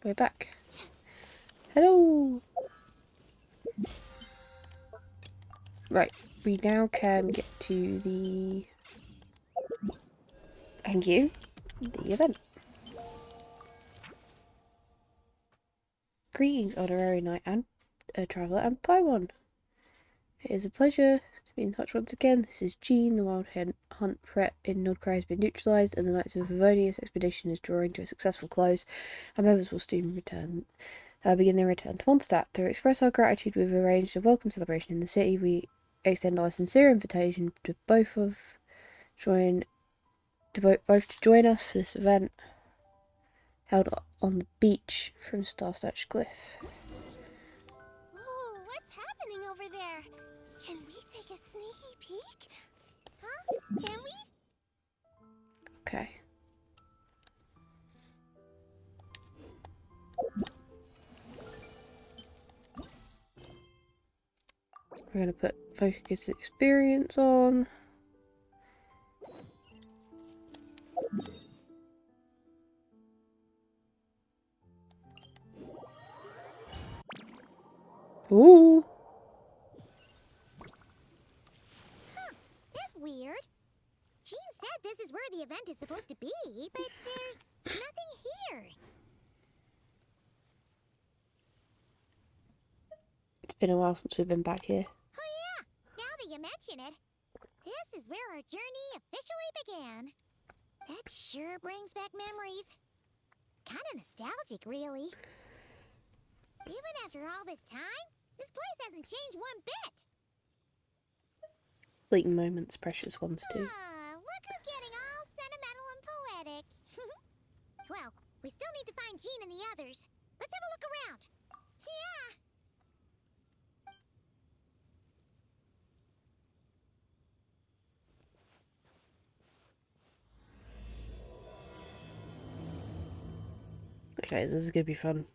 We're back. Hello! Right, we now can get to the... Thank you. The event. Greetings, honorary knight and traveller and Paimon. It is a pleasure to be in touch once again. This is Jean. The wild hunt threat in Nordcry has been neutralised and the Knights of Favonius expedition is drawing to a successful close. Our members will soon begin their return to Mondstadt. To express our gratitude, we've arranged a welcome celebration in the city. We extend our sincere invitation to both to join us for this event held on the beach from Starstatch Cliff. Oh, what's happening over there? Can we take a sneaky peek? Huh? Can we? Okay. We're going to put focus experience on. Ooh. Huh, that's weird. Jean said this is where the event is supposed to be, but there's nothing here. It's been a while since we've been back here. Oh yeah, now that you mention it, this is where our journey officially began. That sure brings back memories. Kinda nostalgic, really. Even after all this time, this place hasn't changed one bit. Fleeting moments, precious ones too. Look who's getting all sentimental and poetic. Well, we still need to find Jean and the others. Let's have a look around. Yeah. Okay, this is gonna be fun.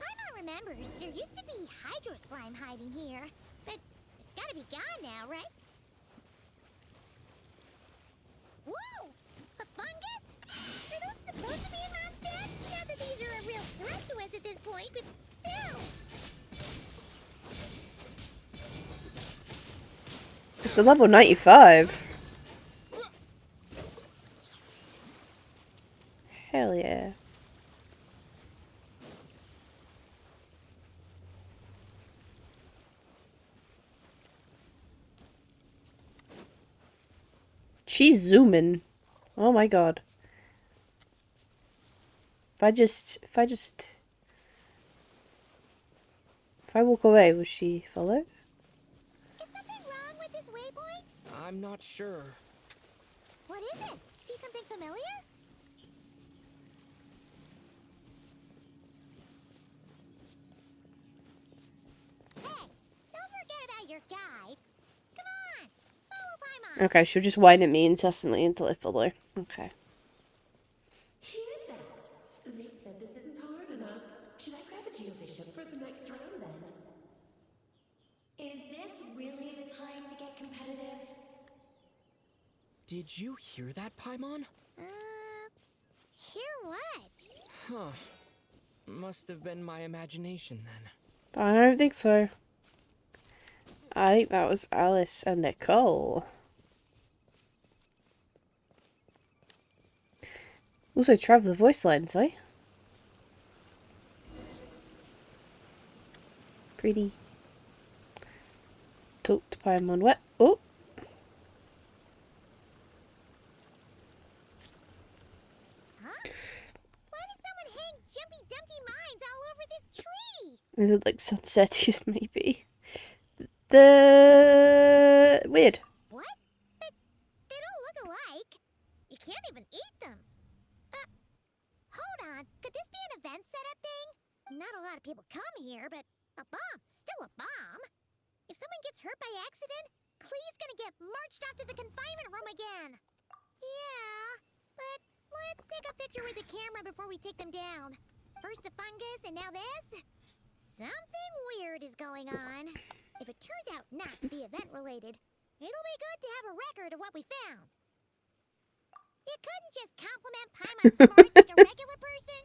Paimon remembers there used to be hydro slime hiding here, but it's gotta be gone now, right? Whoa! A fungus? Are those supposed to be in Mondstadt? Not that these are a real threat to us at this point, but still. It's the level 95. Hell yeah. She's zooming. Oh my god. If I walk away, will she follow? Is something wrong with this waypoint? I'm not sure. What is it? See something familiar? Hey, don't forget about your guide. Come on, follow Paimon. Okay, she'll just whine at me incessantly until I follow. Okay. Hear that? They said this isn't hard enough. Should I grab a geovision for the next round then? Is this really the time to get competitive? Did you hear that, Paimon? Hear what? Huh. Must have been my imagination then. But I don't think so. I think that was Alice and Nicole. Also, traveller voice lines, eh? Pretty. Talk to Paimon. What? Oh! Huh? Why did someone hang Jumpy Dumpty mines all over this tree? They look like sunsetties, maybe. Weird. What? But they don't look alike. You can't even eat them. Hold on. Could this be an event setup thing? Not a lot of people come here, but a bomb's still a bomb. If someone gets hurt by accident, Klee's gonna get marched off to the confinement room again. Yeah, but let's take a picture with the camera before we take them down. First the fungus, and now this? Something weird is going on. If it turns out not to be event-related, it'll be good to have a record of what we found. You couldn't just compliment Paimon's smarts like a regular person.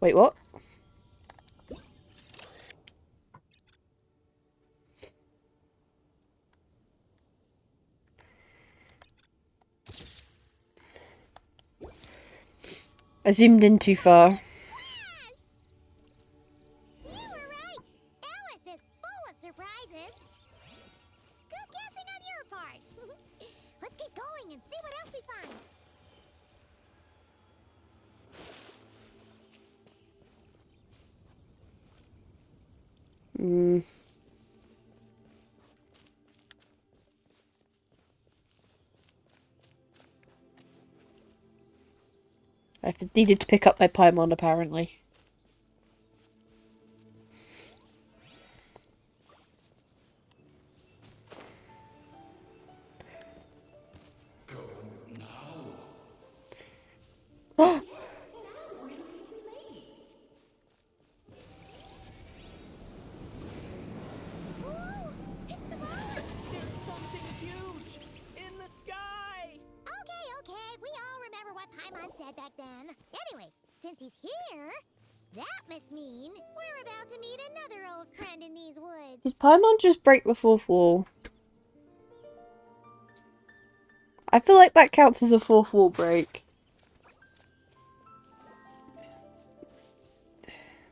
Wait, what? I zoomed in too far. You were right. Alice is full of surprises. Good guessing on your part. Let's keep going and see what else we find. Hmm. I've needed to pick up my Paimon, apparently. Oh! We're not too late. Whoa! It's the ball! There's something huge in the sky! Okay. We all remember what Paimon said back then. Anyway, since he's here, that must mean we're about to meet another old friend in these woods. Did Paimon just break the fourth wall? I feel like that counts as a fourth wall break.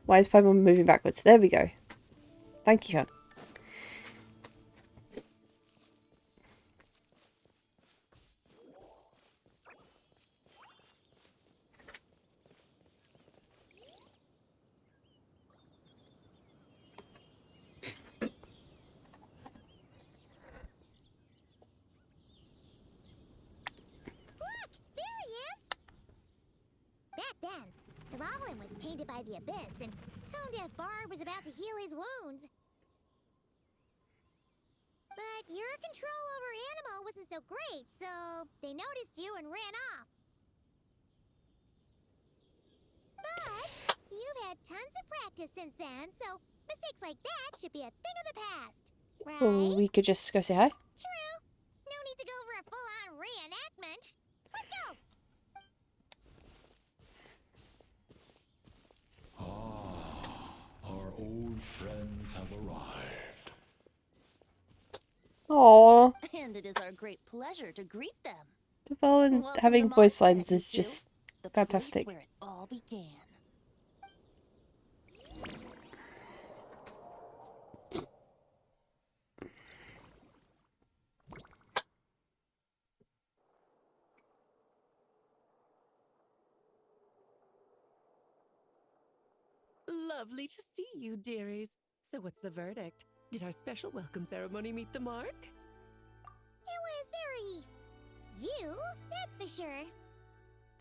Why is Paimon moving backwards? There we go. Thank you, hon. Look! There he is! Back then, the goblin was tainted by the abyss, and Tone Deaf Bard was about to heal his wounds. But your control over Animo wasn't so great, so they noticed you and ran off. But you've had tons of practice since then, so mistakes like that should be a thing of the past, right? Well, we could just go say hi. True. No need to go for a full-on reenactment. Let's go! Our old friends have arrived. Aww. And it is our great pleasure to greet them. Devalin Welcome having to voice Montana, lines is you two. just The fantastic. place where it all began. Lovely to see you, dearies. So what's the verdict? Did our special welcome ceremony meet the mark? It was very... you, that's for sure.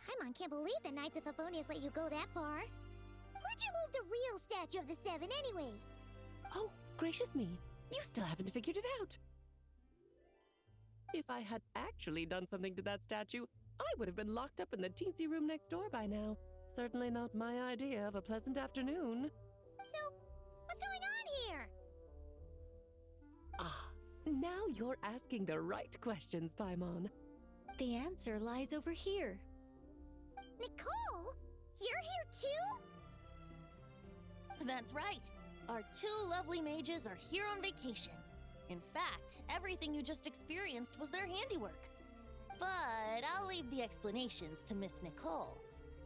Paimon can't believe the Knights of Favonius let you go that far. Where'd you move the real statue of the Seven anyway? Oh, gracious me. You still haven't figured it out. If I had actually done something to that statue, I would have been locked up in the teensy room next door by now. Certainly not my idea of a pleasant afternoon. So, what's going on here? Ah, now you're asking the right questions, Paimon. The answer lies over here. Nicole? You're here too? That's right. Our two lovely mages are here on vacation. In fact, everything you just experienced was their handiwork. But I'll leave the explanations to Miss Nicole.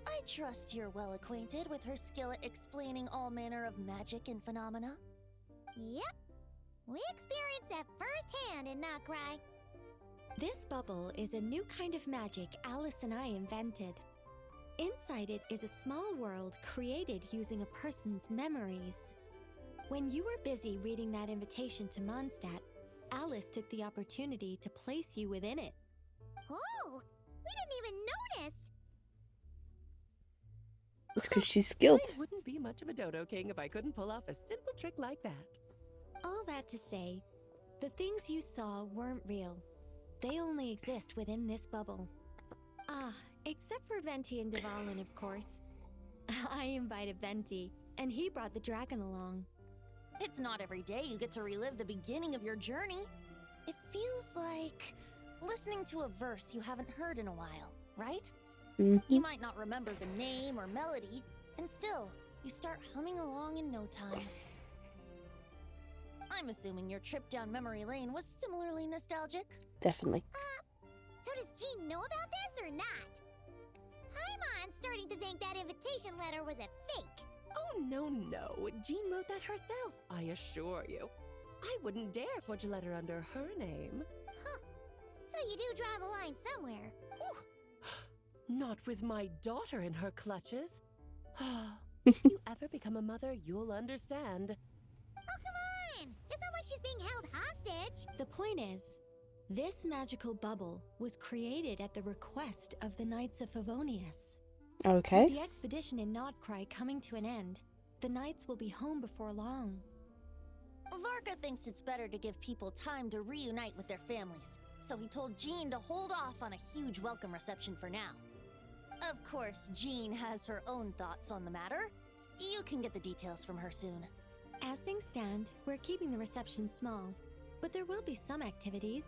I trust you're well acquainted with her skill at explaining all manner of magic and phenomena. Yep. We experienced that firsthand in Knockcry. This bubble is a new kind of magic Alice and I invented. Inside it is a small world created using a person's memories. When you were busy reading that invitation to Mondstadt, Alice took the opportunity to place you within it. Oh, we didn't even notice. It's because she's skilled. I wouldn't be much of a Dodo King if I couldn't pull off a simple trick like that. All that to say, the things you saw weren't real. They only exist within this bubble. Ah, except for Venti and Devalin, of course. I invited Venti, and he brought the dragon along. It's not every day you get to relive the beginning of your journey. It feels like listening to a verse you haven't heard in a while, right? Mhm. You might not remember the name or melody, And still, you start humming along in no time. I'm assuming your trip down memory lane was similarly nostalgic? Definitely. So does Jean know about this or not? Paimon's starting to think that invitation letter was a fake. Oh, no. Jean wrote that herself, I assure you. I wouldn't dare forge a letter under her name. Huh. So you do draw the line somewhere. Not with my daughter in her clutches. If you ever become a mother, you'll understand. Oh, come on! It's not like she's being held hostage. The point is, this magical bubble was created at the request of the Knights of Favonius. With Okay. the expedition in Nodcry coming to an end, the Knights will be home before long. Varka thinks it's better to give people time to reunite with their families, so he told Jean to hold off on a huge welcome reception for now. Of course, Jean has her own thoughts on the matter. You can get the details from her soon. As things stand, we're keeping the reception small, but there will be some activities.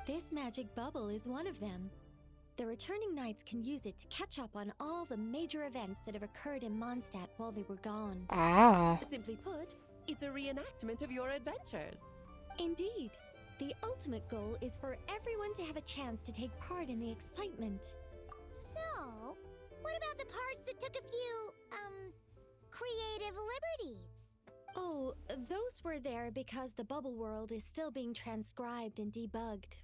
This magic bubble is one of them. The returning knights can use it to catch up on all the major events that have occurred in Mondstadt while they were gone. Ah. Simply put, it's a reenactment of your adventures. Indeed. The ultimate goal is for everyone to have a chance to take part in the excitement. So, what about the parts that took a few, creative liberties? Oh, those were there because the bubble world is still being transcribed and debugged.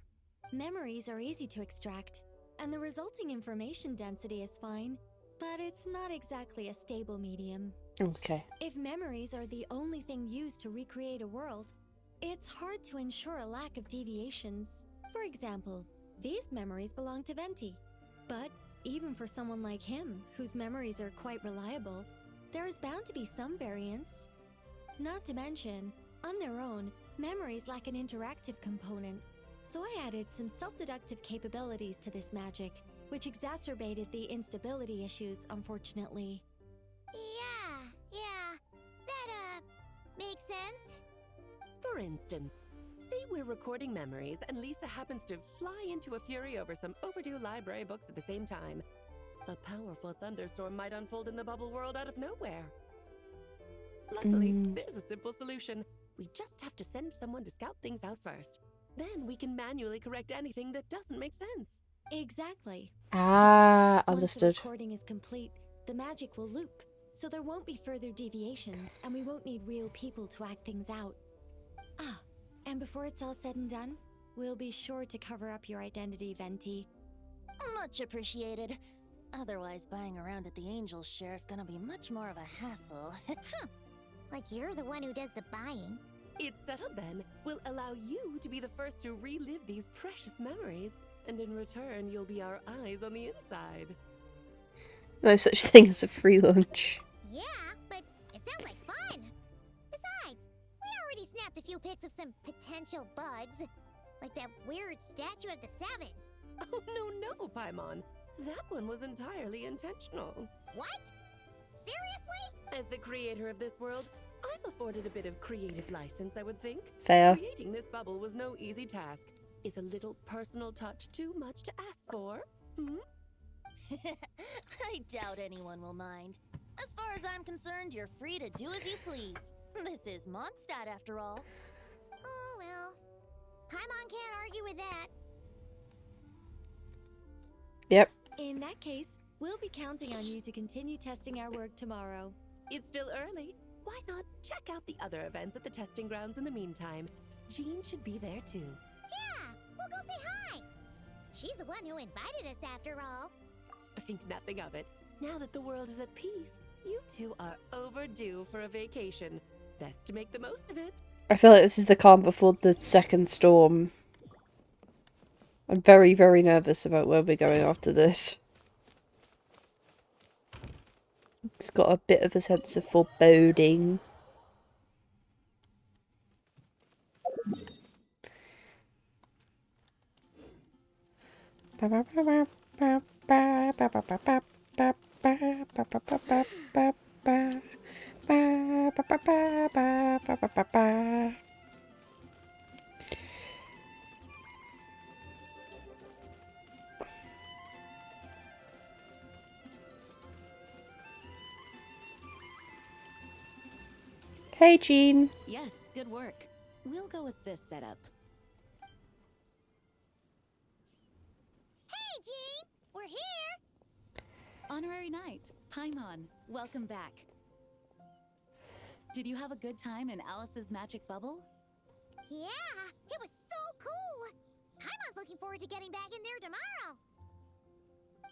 Memories are easy to extract, and the resulting information density is fine, but it's not exactly a stable medium. Okay. If memories are the only thing used to recreate a world, it's hard to ensure a lack of deviations. For example, these memories belong to Venti, but even for someone like him, whose memories are quite reliable, there is bound to be some variance. Not to mention, on their own, memories lack an interactive component, so I added some self-deductive capabilities to this magic, which exacerbated the instability issues, unfortunately. Yeah, that, makes sense. For instance, say we're recording memories and Lisa happens to fly into a fury over some overdue library books at the same time. A powerful thunderstorm might unfold in the bubble world out of nowhere. Luckily, there's a simple solution. We just have to send someone to scout things out first. Then we can manually correct anything that doesn't make sense. Exactly. Ah, Once the understood. recording is complete, the magic will loop, so there won't be further deviations, and we won't need real people to act things out. Ah, and before it's all said and done, we'll be sure to cover up your identity, Venti. Much appreciated. Otherwise, buying around at the Angels share is gonna be much more of a hassle. Like you're the one who does the buying. It's settled then. We'll allow you to be the first to relive these precious memories, and in return, you'll be our eyes on the inside. No such thing as a free lunch. Yeah, but it sounds like fun. Besides, we already snapped a few pics of some potential bugs. Like that weird statue of the Seven. Oh, no, Paimon. That one was entirely intentional. What? Seriously? As the creator of this world, I'm afforded a bit of creative license, I would think. Fair. Creating this bubble was no easy task. Is a little personal touch too much to ask for? I doubt anyone will mind. As far as I'm concerned, you're free to do as you please. This is Mondstadt, after all. Oh, well. Paimon can't argue with that. Yep. In that case, we'll be counting on you to continue testing our work tomorrow. It's still early. Why not check out the other events at the testing grounds in the meantime? Jean should be there too. Yeah, we'll go say hi. She's the one who invited us after all. I think nothing of it. Now that the world is at peace, you two are overdue for a vacation. Best to make the most of it. I feel like this is the calm before the second storm. I'm very, very nervous about where we're going after this. It's got a bit of a sense of foreboding. Hey, Jean. Yes, good work. We'll go with this setup. Hey, Jean! We're here! Honorary Knight, Paimon, welcome back. Did you have a good time in Alice's magic bubble? Yeah, it was so cool! Paimon's looking forward to getting back in there tomorrow!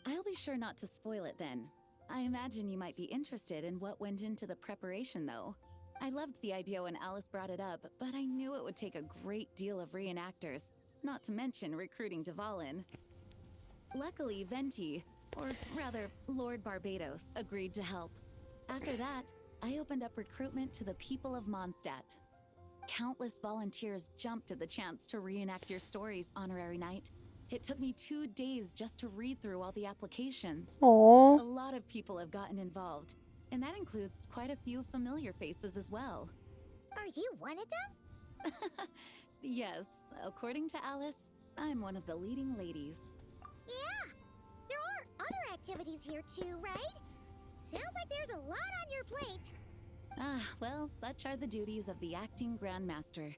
I'll be sure not to spoil it then. I imagine you might be interested in what went into the preparation, though. I loved the idea when Alice brought it up, but I knew it would take a great deal of reenactors, not to mention recruiting Dvalin. Luckily, Venti, or rather, Lord Barbados, agreed to help. After that, I opened up recruitment to the people of Mondstadt. Countless volunteers jumped at the chance to reenact your stories, Honorary Knight. It took me 2 days just to read through all the applications. A Aww. lot of people have gotten involved, and that includes quite a few familiar faces as well. Are you one of them? Yes, according to Alice, I'm one of the leading ladies. Yeah, there are other activities here too, right? Sounds like there's a lot on your plate. Ah, well, such are the duties of the acting Grandmaster.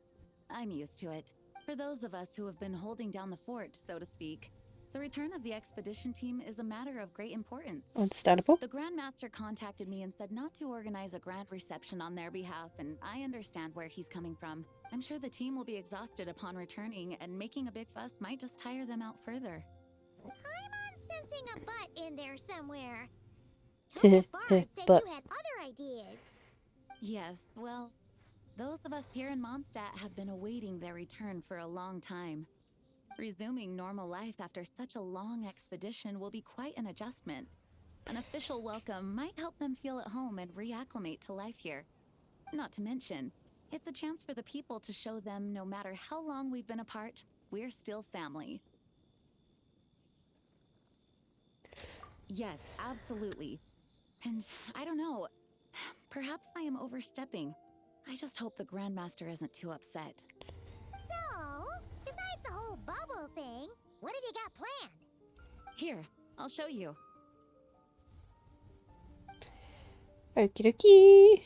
I'm used to it. For those of us who have been holding down the fort, so to speak, the return of the expedition team is a matter of great importance. Understandable. The Grandmaster contacted me and said not to organize a grand reception on their behalf, and I understand where he's coming from. I'm sure the team will be exhausted upon returning, and making a big fuss might just tire them out further. I'm sensing a butt in there somewhere. Thomas Bard said But- you had other ideas. Yes, well, those of us here in Mondstadt have been awaiting their return for a long time. Resuming normal life after such a long expedition will be quite an adjustment. An official welcome might help them feel at home and reacclimate to life here. Not to mention, it's a chance for the people to show them no matter how long we've been apart, we're still family. Yes, absolutely. And I don't know, perhaps I am overstepping. I just hope the Grandmaster isn't too upset. So, besides the whole bubble thing, what have you got planned? Here, I'll show you. Okie dokie.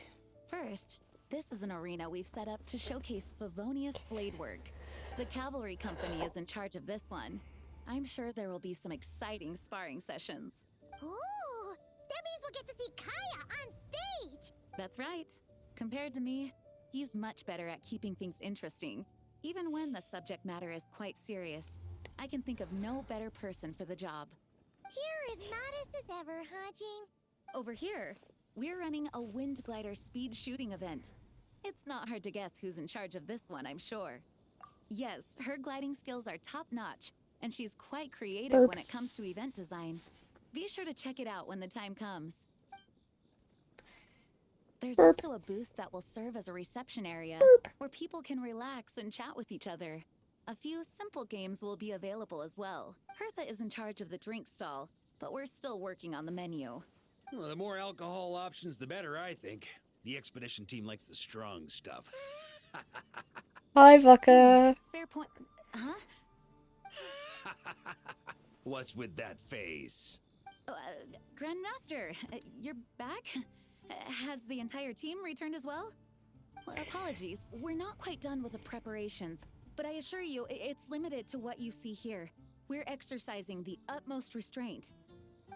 First, this is an arena we've set up to showcase Favonius blade work. The cavalry company is in charge of this one. I'm sure there will be some exciting sparring sessions. Ooh, that means we'll get to see Kaya on stage! That's right. Compared to me, he's much better at keeping things interesting, even when the subject matter is quite serious. I can think of no better person for the job. You're as modest as ever, huh, Jean? Over here, we're running a wind glider speed shooting event. It's not hard to guess who's in charge of this one, I'm sure. Yes, her gliding skills are top-notch, and she's quite creative when it comes to event design. Be sure to check it out when the time comes. There's also a booth that will serve as a reception area where people can relax and chat with each other. A few simple games will be available as well. Hertha is in charge of the drink stall, but we're still working on the menu. Well, the more alcohol options, the better, I think. The expedition team likes the strong stuff. Hi, Vodka. Fair point. Huh? What's with that face? Grandmaster, you're back? Has the entire team returned as well? Apologies, we're not quite done with the preparations, but I assure you, it's limited to what you see here. We're exercising the utmost restraint.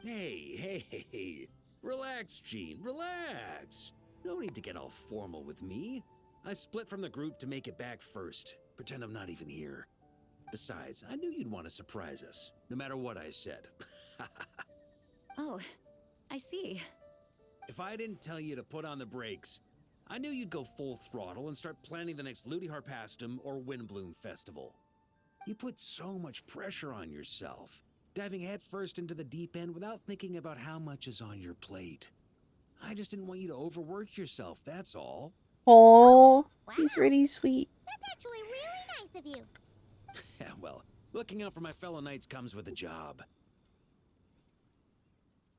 Hey. Relax, Jean, relax. No need to get all formal with me. I split from the group to make it back first. Pretend I'm not even here. Besides, I knew you'd want to surprise us, no matter what I said. Oh, I see. If I didn't tell you to put on the brakes, I knew you'd go full throttle and start planning the next Ludi Harpastum or Windbloom Festival. You put so much pressure on yourself, diving headfirst into the deep end without thinking about how much is on your plate. I just didn't want you to overwork yourself, that's all. Aww, he's really sweet. That's actually really nice of you. Yeah, well, looking out for my fellow knights comes with a job.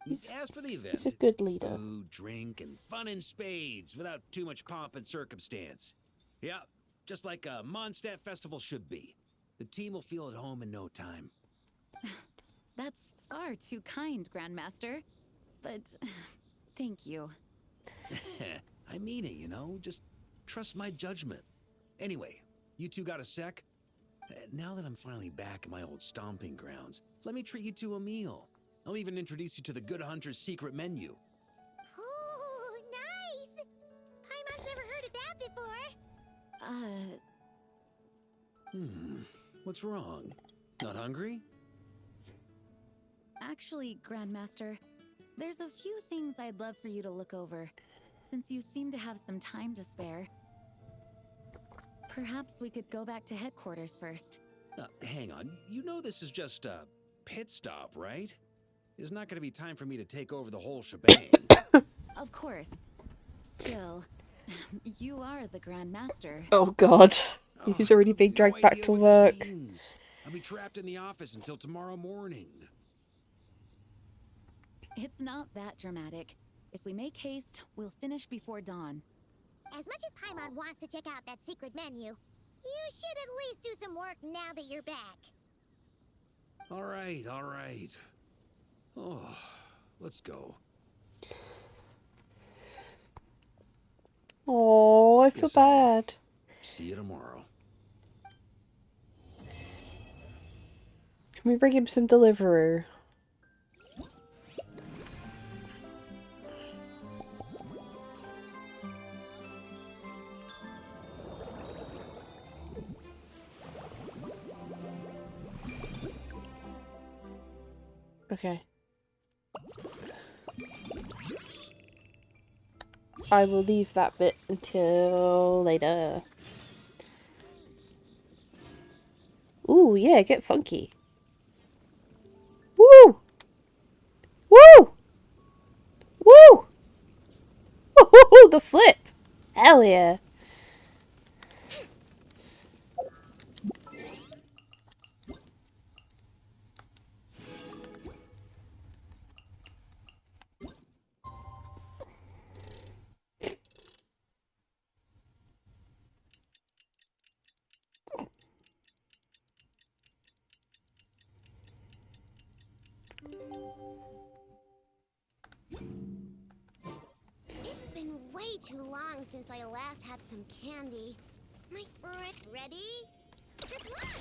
As for the event, He's a good leader. food, drink, and fun in spades without too much pomp and circumstance. Yeah, just like a Mondstadt festival should be. The team will feel at home in no time. That's far too kind, Grandmaster. But thank you. I mean it, you know, just Trust my judgment. Anyway, you two got a sec? Now that I'm finally back in my old stomping grounds, let me treat you to a meal. I'll even introduce you to the Good Hunter's secret menu. Oh, nice! Paimon's never heard of that before. What's wrong? Not hungry? Actually, Grandmaster, there's a few things I'd love for you to look over, since you seem to have some time to spare. Perhaps we could go back to headquarters first. Hang on. You know this is just a pit stop, right? There's not going to be time for me to take over the whole shebang. Of course. Still, you are the Grandmaster. Oh god. He's already being dragged back to work. I'll be trapped in the office until tomorrow morning. It's not that dramatic. If we make haste, we'll finish before dawn. As much as Paimon wants to check out that secret menu, you should at least do some work now that you're back. All right, all right. Oh, let's go. Oh, I feel Yes, I will. bad. See you tomorrow. Can we bring him some Deliveroo? Okay. I will leave that bit until later. Ooh, yeah, get funky. Woo! Woo! Woo! Woo! The flip! Hell yeah! It's been way too long since I last had some candy. My ready? Good luck!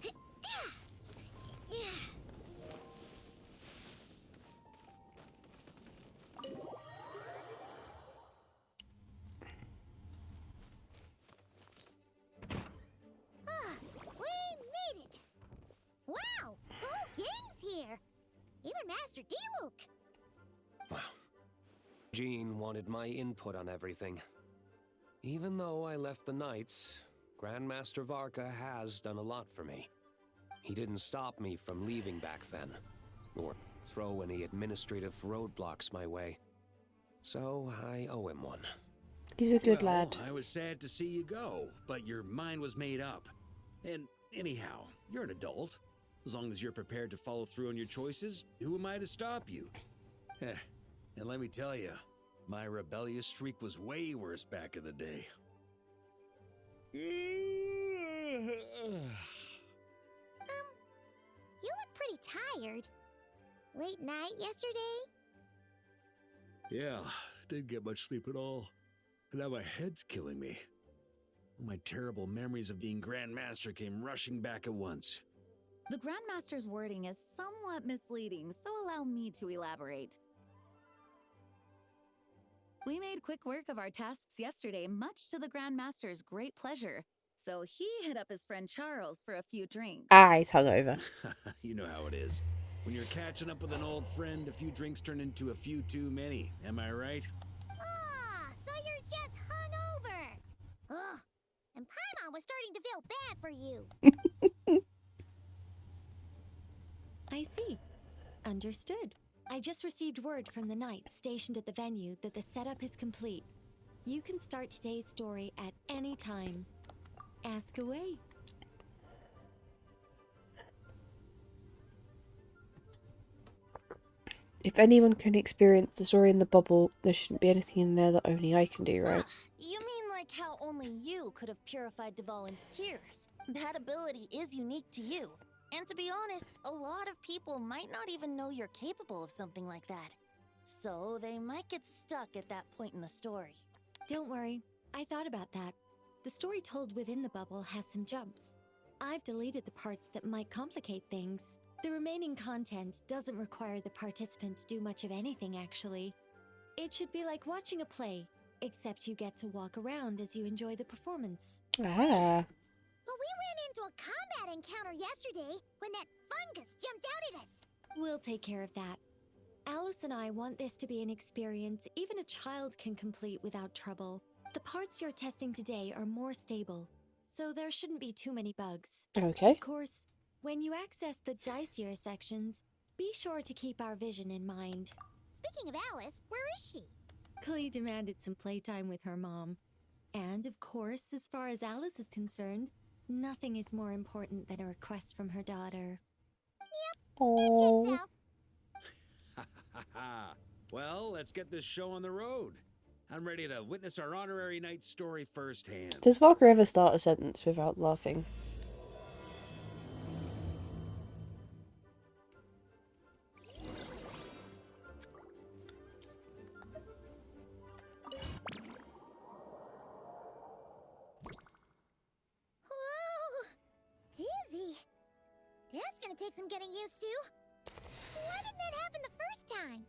We made it! Wow, the whole gang's here! Even Master D-Luke! Wow. Jean wanted my input on everything. Even though I left the Knights, Grandmaster Varka has done a lot for me. He didn't stop me from leaving back then, or throw any administrative roadblocks my way. So I owe him one. He's a good Well, lad. I was sad to see you go, but your mind was made up. And anyhow, you're an adult. As long as you're prepared to follow through on your choices, who am I to stop you? And let me tell you, my rebellious streak was way worse back in the day. You look pretty tired. Late night yesterday? Yeah, didn't get much sleep at all. And now my head's killing me. My terrible memories of being Grandmaster came rushing back at once. The Grandmaster's wording is somewhat misleading, so allow me to elaborate. We made quick work of our tasks yesterday, much to the Grandmaster's great pleasure. So he hit up his friend Charles for a few drinks. Ah, he's hungover. You know how it is. When you're catching up with an old friend, a few drinks turn into a few too many. Am I right? Ah, so you're just hungover. Ugh, and Paimon was starting to feel bad for you. I see. Understood. I just received word from the knights stationed at the venue that the setup is complete. You can start today's story at any time. Ask away. If anyone can experience the story in the bubble, there shouldn't be anything in there that only I can do, right? You mean like how only you could have purified Dvalin's tears? That ability is unique to you. And to be honest, a lot of people might not even know you're capable of something like that. So they might get stuck at that point in the story. Don't worry, I thought about that. The story told within the bubble has some jumps. I've deleted the parts that might complicate things. The remaining content doesn't require the participant to do much of anything, actually. It should be like watching a play, except you get to walk around as you enjoy the performance. Ah. But we ran into a combat encounter yesterday when that fungus jumped out at us. We'll take care of that. Alice and I want this to be an experience even a child can complete without trouble. The parts you're testing today are more stable, so there shouldn't be too many bugs. Okay. Of course, when you access the dicier sections, be sure to keep our vision in mind. Speaking of Alice, where is she? Clee demanded some playtime with her mom. And of course, as far as Alice is concerned, nothing is more important than a request from her daughter. Oh. Checks out. Ha ha ha. Well, let's get this show on the road. I'm ready to witness our honorary knight's story firsthand. Does Varka ever start a sentence without laughing? Whoa! Dizzy. That's gonna take some getting used to. Why didn't that happen the first time?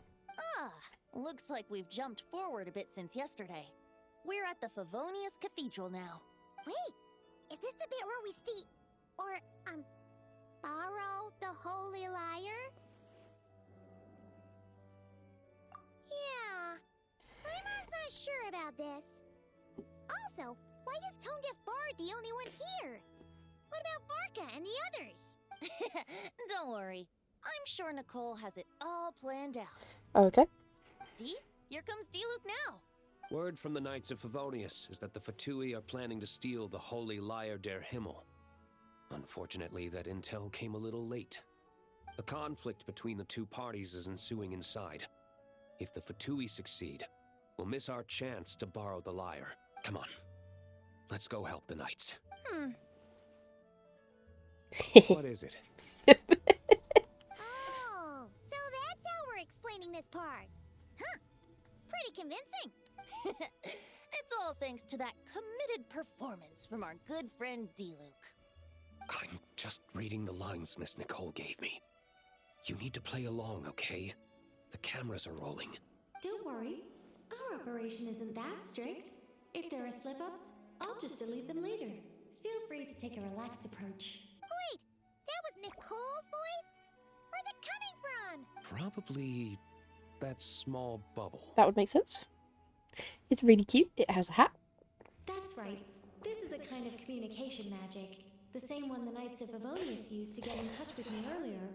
Looks like we've jumped forward a bit since yesterday. We're at the Favonius Cathedral now. Wait, is this the bit where we borrow the Holy Lyre? Yeah, my mom's not sure about this. Also, why is Tone Deaf Bard the only one here? What about Varka and the others? Don't worry. I'm sure Nicole has it all planned out. Okay. See? Here comes Diluc now. Word from the Knights of Favonius is that the Fatui are planning to steal the Holy Lyre der Himmel. Unfortunately, that intel came a little late. A conflict between the two parties is ensuing inside. If the Fatui succeed, we'll miss our chance to borrow the lyre. Come on. Let's go help the Knights. What is it? Oh, so that's how we're explaining this part. Huh, pretty convincing. It's all thanks to that committed performance from our good friend Diluc. I'm just reading the lines Miss Nicole gave me. You need to play along, okay? The cameras are rolling. Don't worry, our operation isn't that strict. If there are slip-ups, I'll just delete them later. Feel free to take a relaxed approach. Wait, that was Nicole's voice? Where's it coming from? Probably that small bubble. That would make sense. It's really cute. It has a hat. That's right. This is a kind of communication magic. The same one the Knights of Favonius used to get in touch with me earlier.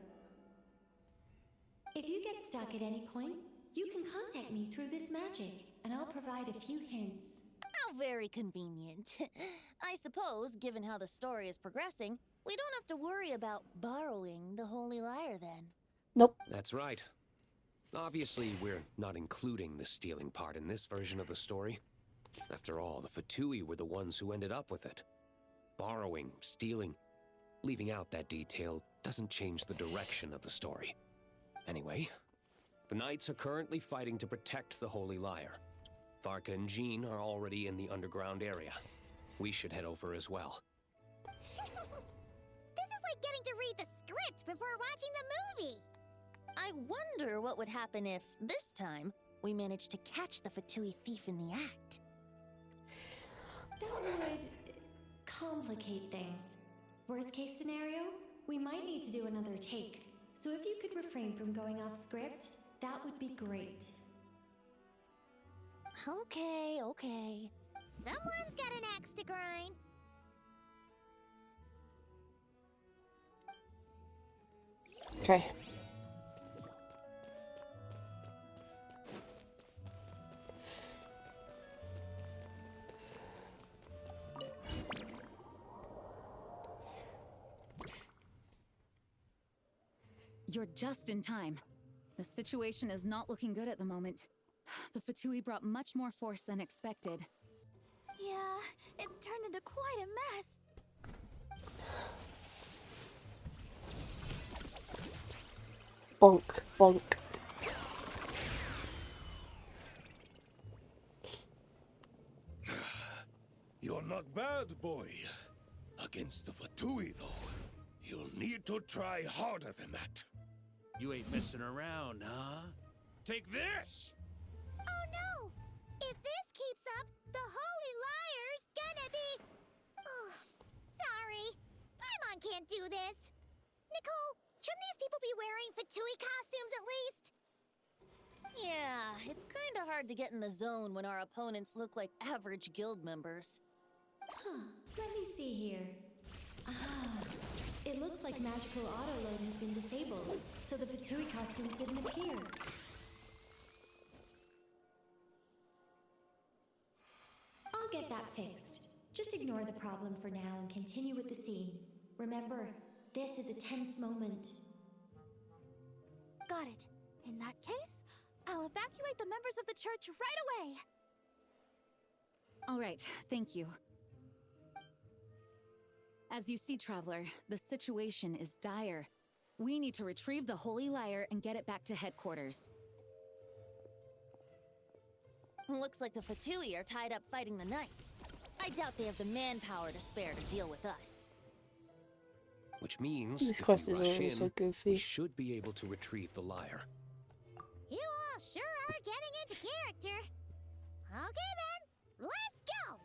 If you get stuck at any point, you can contact me through this magic, and I'll provide a few hints. How very convenient. I suppose, given how the story is progressing, we don't have to worry about borrowing the Holy Lyre then. Nope. That's right. Obviously, we're not including the stealing part in this version of the story. After all, the Fatui were the ones who ended up with it. Borrowing, stealing, leaving out that detail doesn't change the direction of the story. Anyway, the Knights are currently fighting to protect the Holy Lyre. Varka and Jean are already in the underground area. We should head over as well. This is like getting to read the script before watching the movie. I wonder what would happen if, this time, we managed to catch the Fatui thief in the act. That would complicate things. Worst case scenario, we might need to do another take. So if you could refrain from going off script, that would be great. Okay. Someone's got an axe to grind. Okay. You're just in time. The situation is not looking good at the moment. The Fatui brought much more force than expected. Yeah, it's turned into quite a mess. Bonk, bonk. not bad, boy. Against the Fatui, though, you'll need to try harder than that. You ain't messing around, huh? Take this! Oh no! If this keeps up, the Holy Liar's gonna be... Oh, sorry. Paimon can't do this. Nicole, shouldn't these people be wearing Fatui costumes at least? Yeah, it's kinda hard to get in the zone when our opponents look like average guild members. Huh, let me see here. Ah, it looks like magical autoload has been disabled, so the Fatui costumes didn't appear. I'll get that fixed. Just ignore the problem for now and continue with the scene. Remember, this is a tense moment. Got it. In that case, I'll evacuate the members of the church right away. All right, thank you. As you see, Traveler, the situation is dire. We need to retrieve the Holy Lyre and get it back to headquarters. Looks like the Fatui are tied up fighting the Knights. I doubt they have the manpower to spare to deal with us. Which means This if quest we is rush always so in, goofy. we should be able to retrieve the lyre. You all sure are getting into character. Okay then, let's go!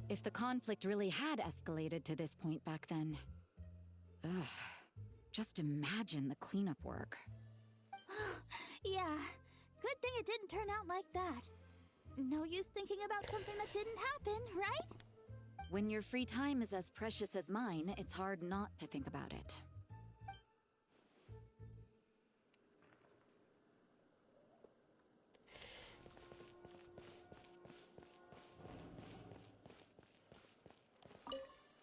If the conflict really had escalated to this point back then. Ugh. Just imagine the cleanup work. Yeah, good thing it didn't turn out like that. No use thinking about something that didn't happen, right? When your free time is as precious as mine, it's hard not to think about it.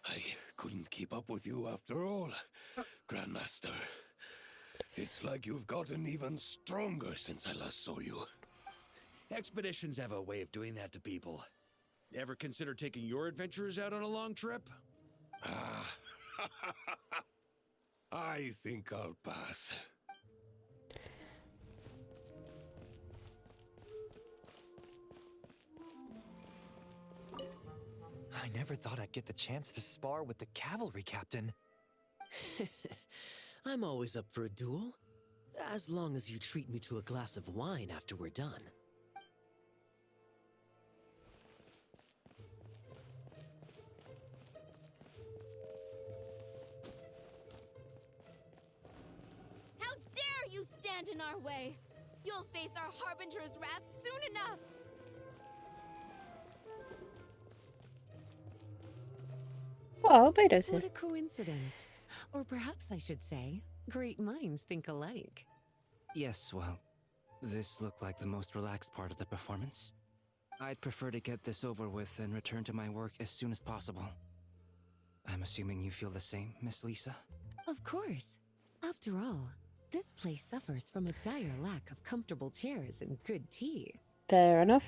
I couldn't keep up with you after all, Grandmaster. It's like you've gotten even stronger since I last saw you. Expeditions have a way of doing that to people. Ever consider taking your adventurers out on a long trip? Ah, I think I'll pass. I never thought I'd get the chance to spar with the cavalry captain. I'm always up for a duel, as long as you treat me to a glass of wine after we're done. How dare you stand in our way! You'll face our Harbinger's wrath soon enough! Oh, Bedo's What here. a coincidence. Or perhaps I should say, great minds think alike. Yes, well, this looked like the most relaxed part of the performance. I'd prefer to get this over with and return to my work as soon as possible. I'm assuming you feel the same, Miss Lisa? Of course. After all, this place suffers from a dire lack of comfortable chairs and good tea. Fair enough.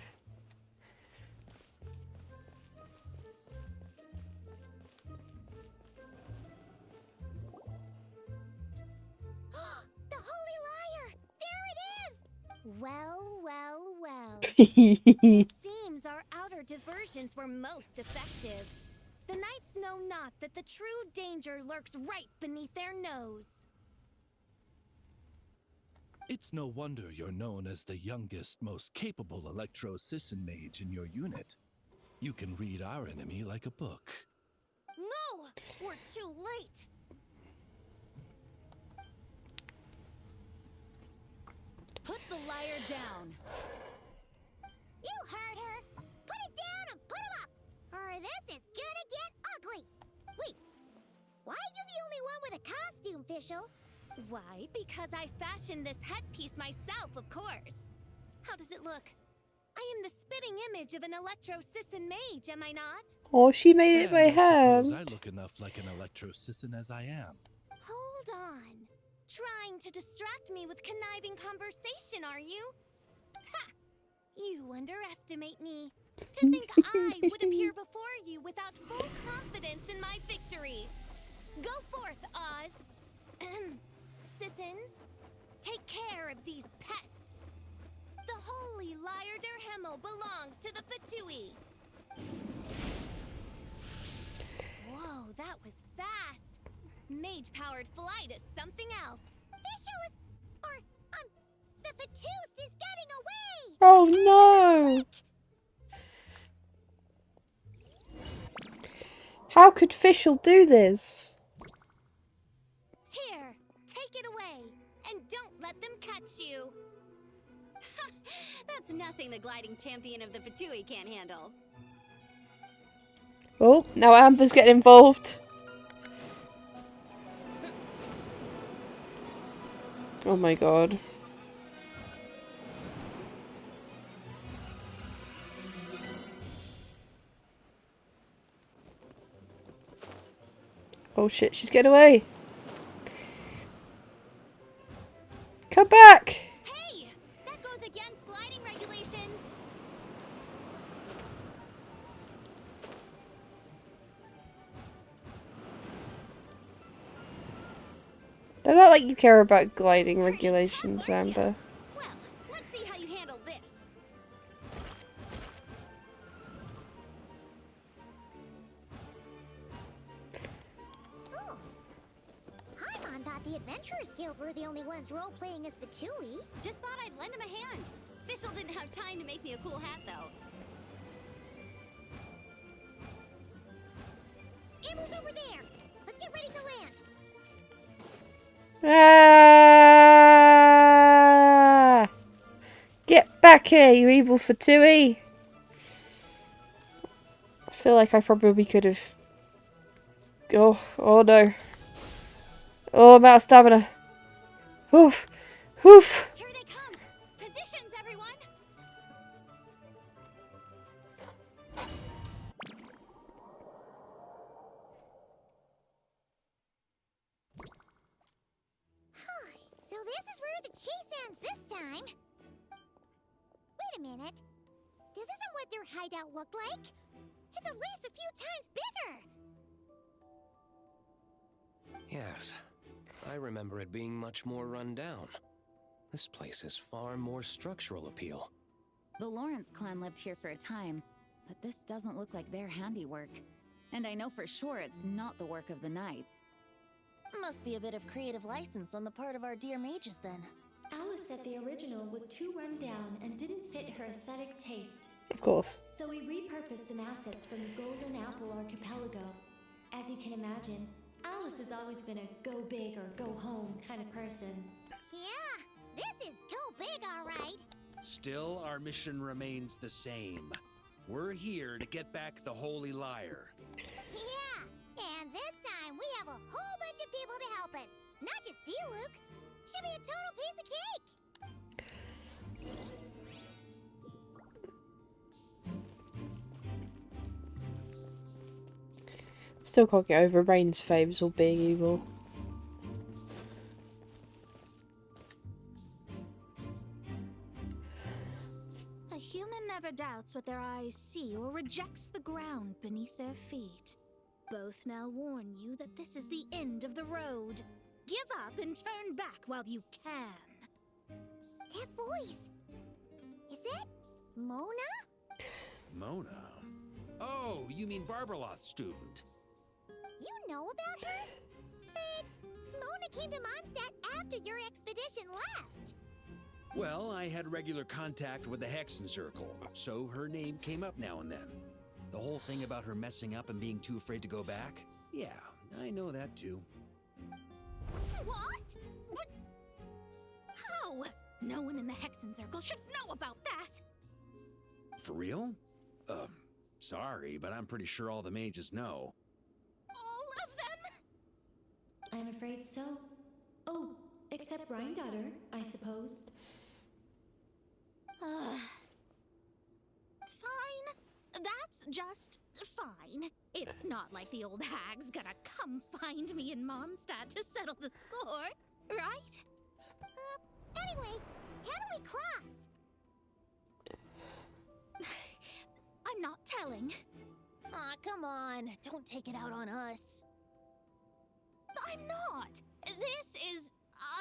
The Holy Liar! There it is! Well, well, well. It Seems our outer diversions were most effective. The knights know not that the true danger lurks right beneath their nose. It's no wonder you're known as the youngest, most capable electro-sisson mage in your unit. You can read our enemy like a book. No! We're too late! Put the lyre down! You heard her! Put it down and put him up! Or this is gonna get ugly! Wait, why are you the only one with a costume, Fischl? Why, because I fashioned this headpiece myself, of course. How does it look? I am the spitting image of an electro-sisson mage, am I not? Oh, she made it by And I suppose hand. I look enough like an electro-sisson as I am. Hold on. Trying to distract me with conniving conversation, are you? Ha! You underestimate me. To think I would appear before you without full confidence in my victory. Go forth, Oz. Sissons, take care of these pests. The holy Lyre der Himmel belongs to the Fatui. Whoa, that was fast. Mage-powered flight is something else. Fischl is... or, the Fatus is getting away! Oh no! How could Fischl do this? Here, take it away, and don't let them catch you. That's nothing the gliding champion of the Fatui can't handle. Oh, now Amber's getting involved. Oh my god. Oh shit, she's getting away. Come back! Hey! That goes against gliding regulations. They're not like you care about gliding regulations, Amber. Well, let's see how you handle this. Oh. Paimon thought the Adventurers Guild were the only ones role-playing as Fatui. Just thought I'd lend him a hand. Fischl didn't have time to make me a cool hat, though. Amber's over there. Let's get ready to land. Ah! Get back here, you evil Fatui! I feel like I probably could have... Oh no. Oh, I'm out of stamina. Oof. Oof. Here they come! Positions, everyone! So this is where the chase ends this time. Wait a minute. This isn't what their hideout looked like. It's at least a few times bigger. Yes, I remember it being much more run down. This place has far more structural appeal. The Lawrence clan lived here for a time, but this doesn't look like their handiwork. And I know for sure it's not the work of the knights. Must be a bit of creative license on the part of our dear mages then. Alice said the original was too run down and didn't fit her aesthetic taste. Of course. So we repurposed some assets from the Golden Apple Archipelago. As you can imagine, Alice has always been a go big or go home kind of person. Yeah, this is go big, all right. Still, our mission remains the same. We're here to get back the Holy Lyre. Yeah, and this time we have a whole bunch of people to help us. Not just you, Luke. Should be a total piece of cake. Still can't get over Rain's faves all being evil. A human never doubts what their eyes see or rejects the ground beneath their feet. Both now warn you that this is the end of the road. Give up and turn back while you can. That voice. Is that Mona? Mona? Oh, you mean Barbarloth's student. You know about her? But Mona came to Mondstadt after your expedition left. Well, I had regular contact with the Hexen Circle, so her name came up now and then. The whole thing about her messing up and being too afraid to go back? Yeah, I know that too. What? But how? No one in the Hexen Circle should know about that. For real? Sorry, but I'm pretty sure all the mages know. All of them? I'm afraid so. Oh, except Rhindaughter, I suppose. Fine. That's just fine. It's not like the old hag's gonna come find me in Mondstadt to settle the score, right? Anyway, how do we cross? I'm not telling. Aw, come on. Don't take it out on us. I'm not. This is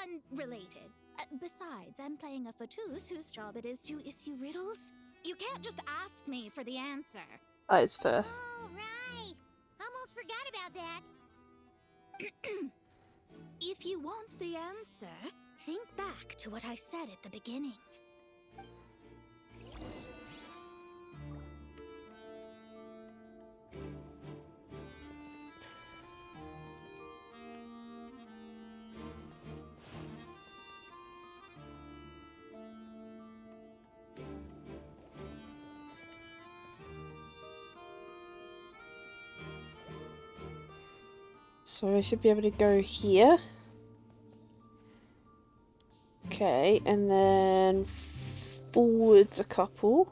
unrelated. Besides, I'm playing a fatus whose job it is to issue riddles. You can't just ask me for the answer. That is fair. All right. Almost forgot about that. If you want the answer, think back to what I said at the beginning. So I should be able to go here. Okay, and then forwards a couple.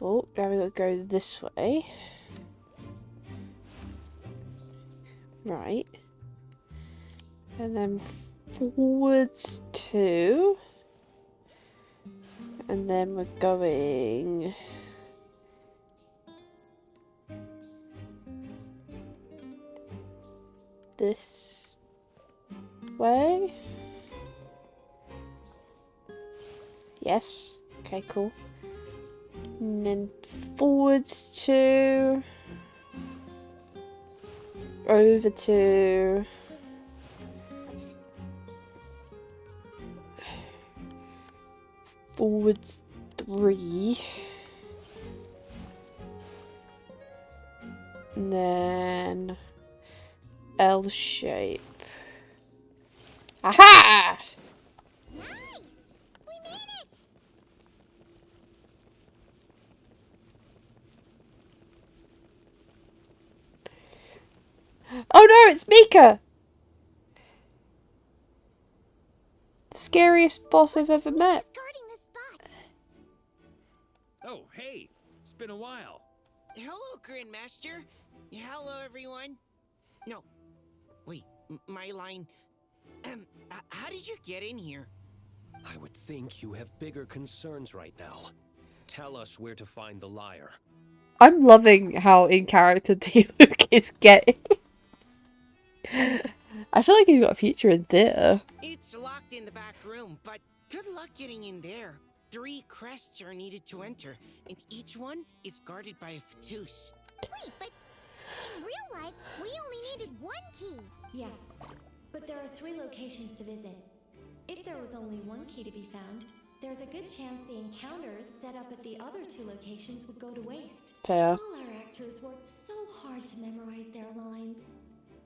Oh, now we gotta go this way. Right. And then forwards 2. And then we're going... this way. Yes. Okay, cool. And then forwards 2. Over 2. Forwards 3. And then L shape. Aha! Nice! We made it! Oh no, it's Mika! The scariest boss I've ever met. Guarding this spot. Oh, hey! It's been a while. Hello, Grandmaster. Hello, everyone. No. Wait, my line. How did you get in here? I would think you have bigger concerns right now. Tell us where to find the liar. I'm loving how in character Luke is getting. I feel like he's got a future in theatre. It's locked in the back room, but good luck getting in there. 3 crests are needed to enter, and each one is guarded by a fatus. Wait, but in real life, we only needed 1 key. Yes, but there are 3 locations to visit. If there was only 1 key to be found, there's a good chance the encounters set up at the other 2 locations would go to waste. Fair. All our actors worked so hard to memorize their lines.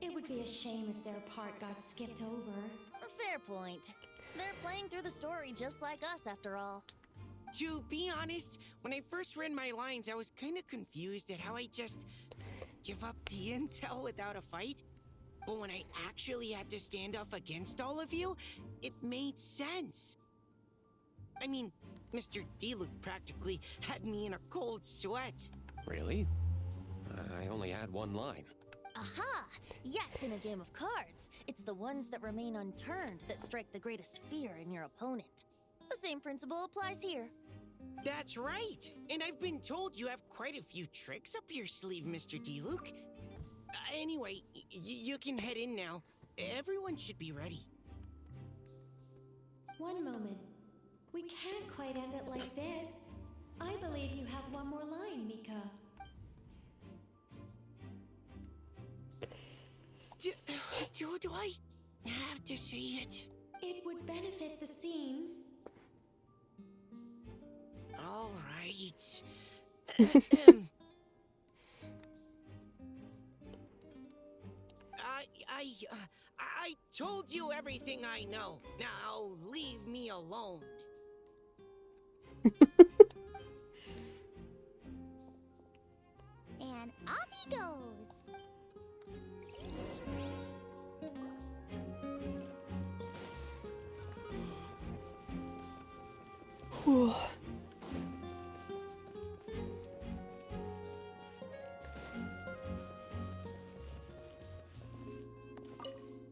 It would be a shame if their part got skipped over. A fair point. They're playing through the story just like us, after all. To be honest, when I first read my lines, I was kind of confused at how I just give up the intel without a fight. But when I actually had to stand up against all of you, it made sense. I mean, Mr. D-Luke practically had me in a cold sweat. Really? I only had 1 line. Aha! Yet in a game of cards, it's the ones that remain unturned that strike the greatest fear in your opponent. The same principle applies here. That's right. And I've been told you have quite a few tricks up your sleeve, Mr. D-Luke. Anyway, you can head in now. Everyone should be ready. One moment. We can't quite end it like this. I believe you have 1 more line, Mika. Do I have to say it? It would benefit the scene. All right. I told you everything I know. Now leave me alone. And off he goes.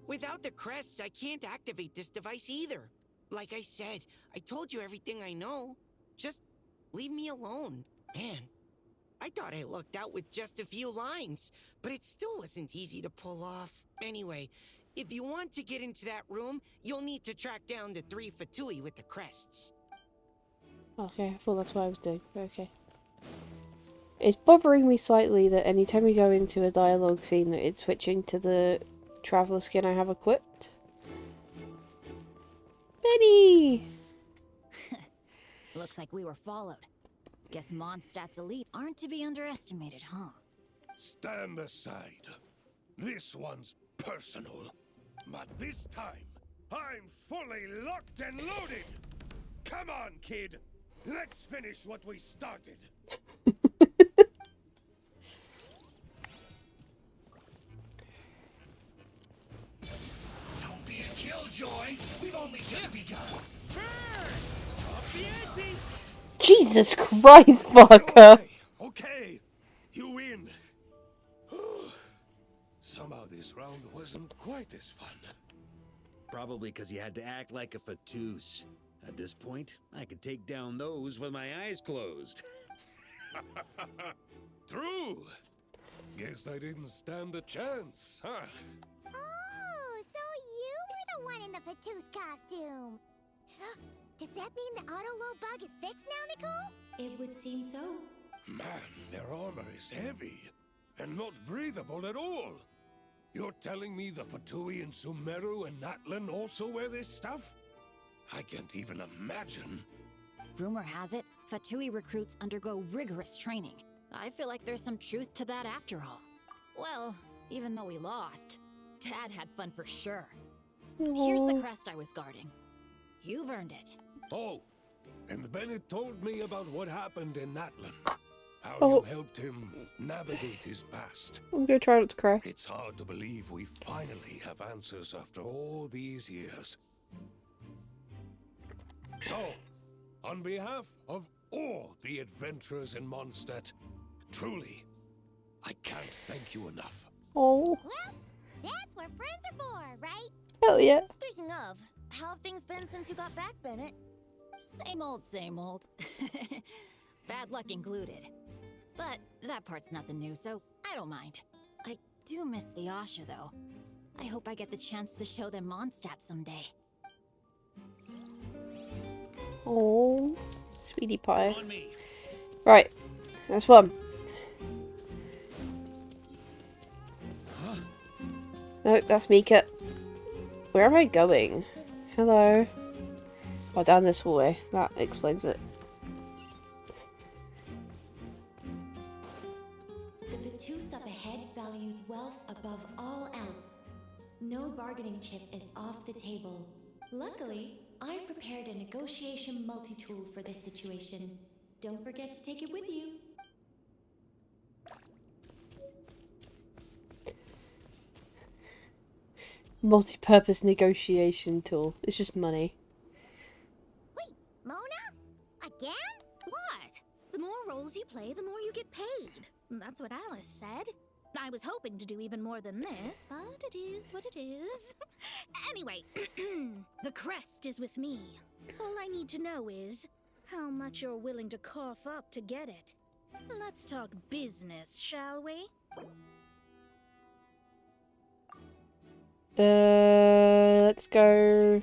Without the crests, I can't activate this device either. Like I said, I told you everything I know. Just leave me alone. Man, I thought I lucked out with just a few lines, but it still wasn't easy to pull off. Anyway, if you want to get into that room, you'll need to track down the 3 Fatui with the crests. Okay, I thought that's what I was doing. Okay. It's bothering me slightly that anytime we go into a dialogue scene that it's switching to the traveler skin I have equipped. Benny! Looks like we were followed. Guess Mondstadt's elite aren't to be underestimated, huh? Stand aside. This one's personal. But this time, I'm fully locked and loaded! Come on, kid! Let's finish what we started! Don't be a killjoy! We've only just begun! Jesus Christ, Barker! Okay, you win. Somehow this round wasn't quite as fun. Probably because you had to act like a Fatus. At this point, I could take down those with my eyes closed. True. Guess I didn't stand a chance, huh? Oh, so you were the one in the Fatus costume. Does that mean the auto-load bug is fixed now, Nicole? It would seem so. Man, their armor is heavy and not breathable at all. You're telling me the Fatui in Sumeru and Natlan also wear this stuff? I can't even imagine. Rumor has it, Fatui recruits undergo rigorous training. I feel like there's some truth to that after all. Well, even though we lost, Dad had fun for sure. Here's the crest I was guarding. You've earned it. Oh, and Bennett told me about what happened in Natlan. How Oh. you helped him navigate his past. I'm gonna try not to cry. It's hard to believe we finally have answers after all these years. So, on behalf of all the adventurers in Mondstadt, truly, I can't thank you enough. Oh. Well, that's what friends are for, right? Hell yeah. Speaking of, how have things been since you got back, Bennett? Same old, same old. Bad luck included. But that part's nothing new, so I don't mind. I do miss the Asha, though. I hope I get the chance to show them Mondstadt someday. Oh, sweetie pie. Right, that's one. Nope, that's Mika. Where am I going? Hello. Oh, down this hallway. That explains it. The Fatus up ahead values wealth above all else. No bargaining chip is off the table. Luckily, I've prepared a negotiation multi-tool for this situation. Don't forget to take it with you. Multi-purpose negotiation tool. It's just money. Wait, Mona? Again? What? The more roles you play, the more you get paid. That's what Alice said. I was hoping to do even more than this, but it is what it is. Anyway, the crest is with me. All I need to know is how much you're willing to cough up to get it. Let's talk business, shall we? Let's go.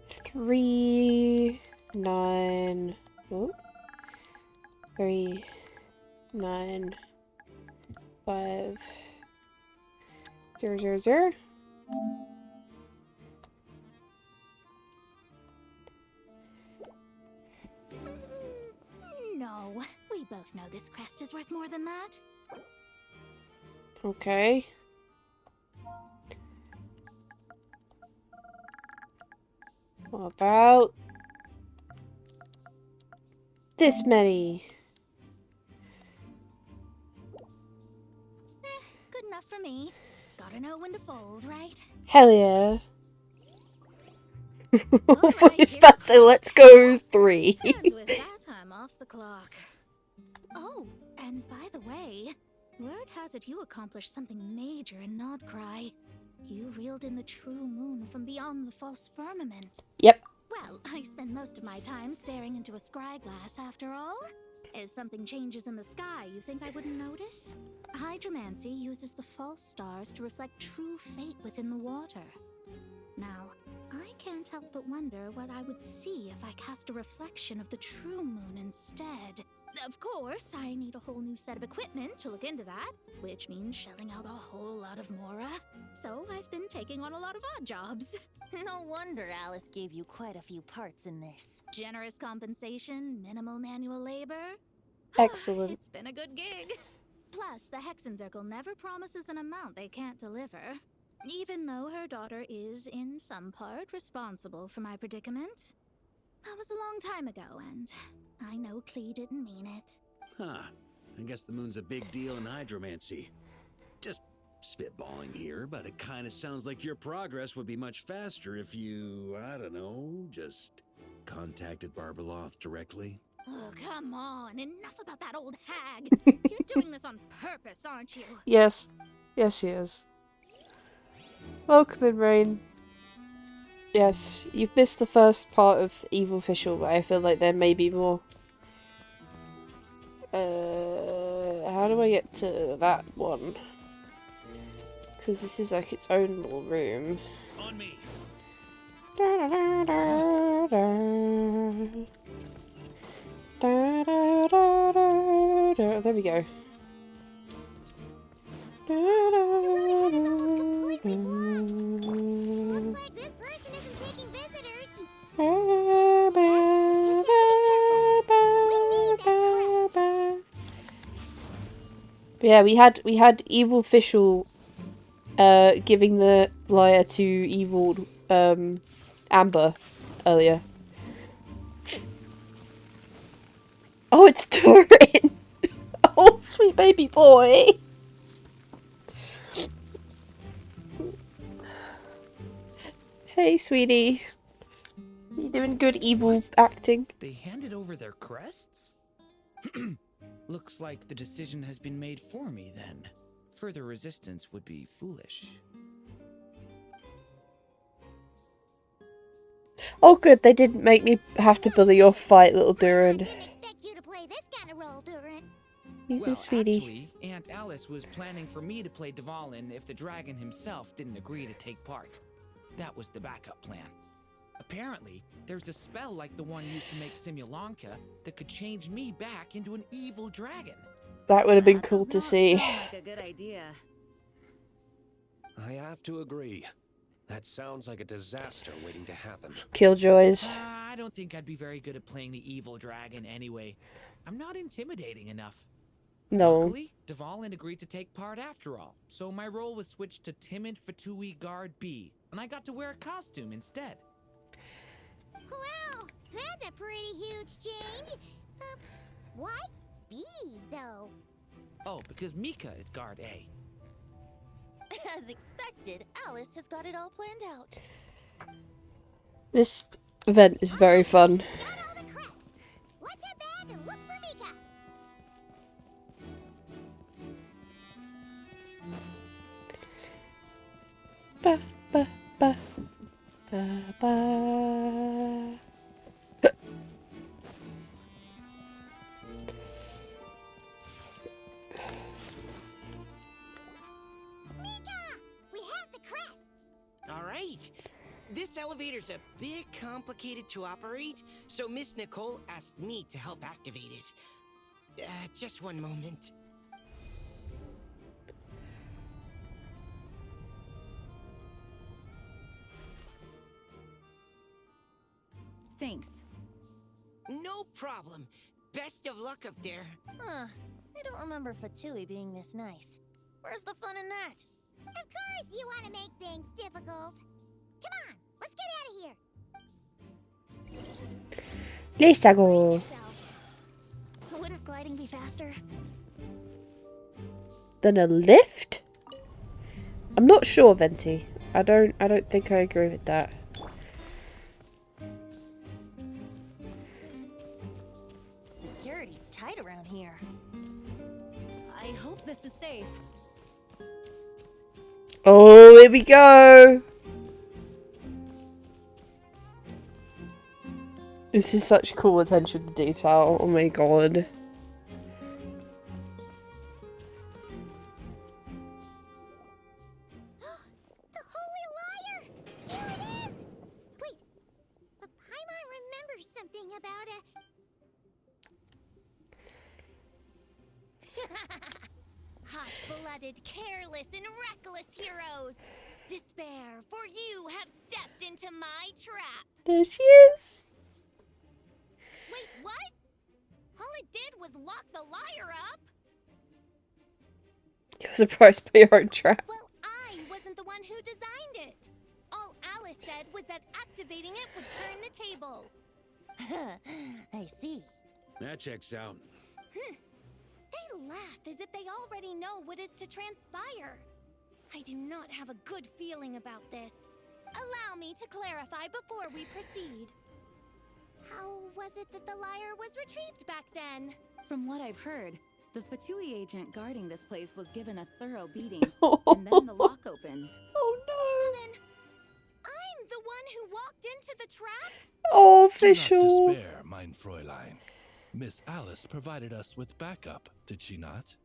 Three, 9. Oh. 3, 9, 5, 0, 0, 0. No, we both know this crest is worth more than that. Okay. What about this many? Good enough for me. Gotta know when to fold, right? Hell yeah. It's about to say, let's go 3. And with that, I'm off the clock. Oh, and by the way, word has it you accomplished something major in Nodcry. You reeled in the true moon from beyond the false firmament. Yep. Well, I spend most of my time staring into a scryglass after all. If something changes in the sky, you think I wouldn't notice? Hydromancy uses the false stars to reflect true fate within the water. Now, I can't help but wonder what I would see if I cast a reflection of the true moon instead. Of course, I need a whole new set of equipment to look into that, which means shelling out a whole lot of mora. So I've been taking on a lot of odd jobs. No wonder Alice gave you quite a few parts in this. Generous compensation, minimal manual labor. Excellent. It's been a good gig. Plus, the Hexen Circle never promises an amount they can't deliver. Even though her daughter is, in some part, responsible for my predicament. That was a long time ago, and I know Klee didn't mean it. Huh. I guess the moon's a big deal in hydromancy. Just spitballing here, but it kind of sounds like your progress would be much faster if you, I don't know, just contacted Barbeloth directly. Oh, come on. Enough about that old hag. You're doing this on purpose, aren't you? Yes. Yes, he is. Welcome in, Rain. Yes, you've missed the first part of Evil Official, but I feel like there may be more. How do I get to that one? Because this is like its own little room. On me. Da, da, da, da. Da, da, da, da, da. There we go. Da, da, da, da. Looks like this person isn't taking visitors. But yeah, we had Evil Official giving the lyre to Evil Amber earlier. Oh, it's Turin! Oh, sweet baby boy! Hey, sweetie. You doing good evil acting? They handed over their crests? Looks like the decision has been made for me, then. Further resistance would be foolish. Oh good, they didn't make me have to bully or fight little Durin. You to play this kind of role, Durin. He's well, a sweetie. Actually, Aunt Alice was planning for me to play Dvalin if the dragon himself didn't agree to take part. That was the backup plan. Apparently, there's a spell like the one used to make Simulanka that could change me back into an evil dragon. That would have been cool to see. Like a good idea. I have to agree. That sounds like a disaster waiting to happen. Killjoys. I don't think I'd be very good at playing the evil dragon anyway. I'm not intimidating enough. No. Luckily, Dvalin agreed to take part after all, so my role was switched to Timid Fatui Guard B, and I got to wear a costume instead. Wow, that's a pretty huge change. Why B, though? Oh, because Mika is Guard A. As expected, Alice has got it all planned out. This event is very fun. Got all the crests. Let's head back and look for Mika. Ba ba ba ba ba. All right. This elevator's a bit complicated to operate, so Miss Nicole asked me to help activate it. Just one moment. Thanks. No problem. Best of luck up there. Huh. I don't remember Fatui being this nice. Where's the fun in that? Of course you want to make things difficult. Come on, let's get out of here. Let's go. Wouldn't gliding be faster? Then a lift? I'm not sure, Venti. I don't think I agree with that. Security's tight around here. I hope this is safe. Oh, here we go. This is such cool attention to detail. Oh my god. The Holy Liar! Here it is! Wait, but Paimon remembers something about a... Hot-blooded, careless, and reckless heroes! Despair, for you have stepped into my trap! There she is. Wait, what? All it did was lock the liar up? You're surprised by your own trap. Well, I wasn't the one who designed it. All Alice said was that activating it would turn the tables. I see. That checks out. They laugh as if they already know what is to transpire. I do not have a good feeling about this. Allow me to clarify before we proceed. How was it that the liar was retrieved back then? From what I've heard, the Fatui agent guarding this place was given a thorough beating, and then the lock opened. Oh So then, I'm the one who walked into the trap? Oh, Do not official. despair, mein Fräulein. Miss Alice provided us with backup, did she not?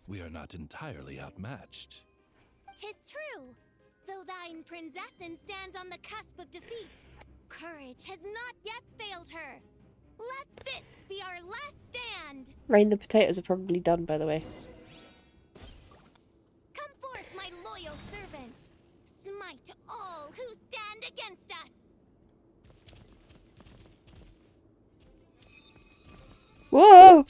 We are not entirely outmatched. 'Tis true. Though thine Prinzessin stands on the cusp of defeat, courage has not yet failed her. Let this be our last stand. Rain, the potatoes are probably done, by the way. Come forth, my loyal servants. Smite all who stand against us. Whoa!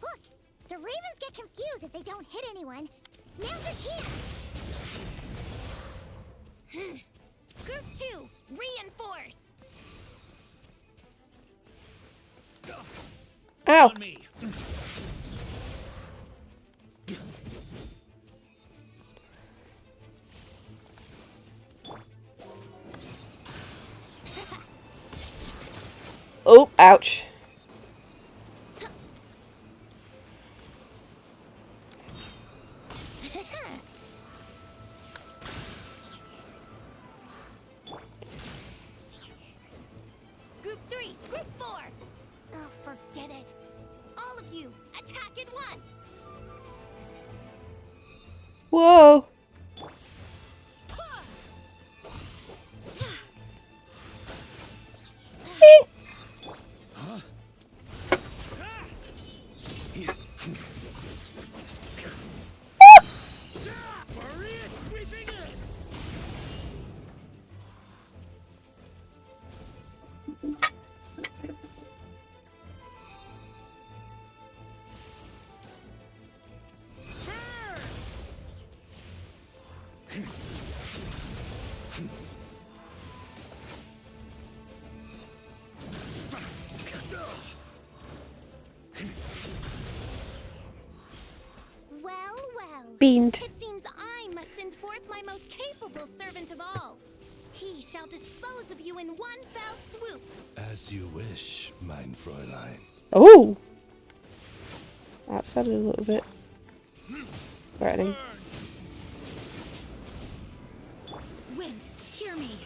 Look, the ravens get confused if they don't hit anyone. Now's your chance. Group 2, reinforce. Ow! On me. Oh, ouch. Group 3, Group 4. Oh, forget it. All of you, attack at once. Whoa! Huh? Maria sweeping in. Well, well. Beamed. It seems I must send forth my most capable servant of all. He shall dispose of you in one fell swoop. As you wish, mein Fräulein. Oh! That sounded a little bit threatening. Wind, hear me.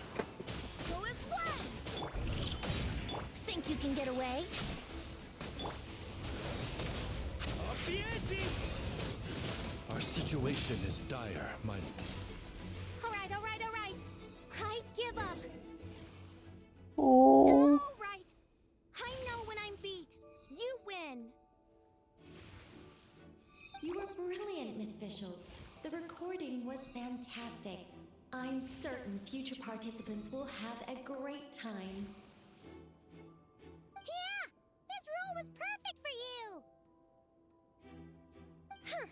Go as one. Think you can get away? Up the ante. Our situation is dire, mein. All right, all right, all right. I give up. Oh. All right. I know when I'm beat. You win. You were brilliant, Miss Fischl. The recording was fantastic. I'm certain future participants will have a great time. Yeah, this role was perfect for you. Huh.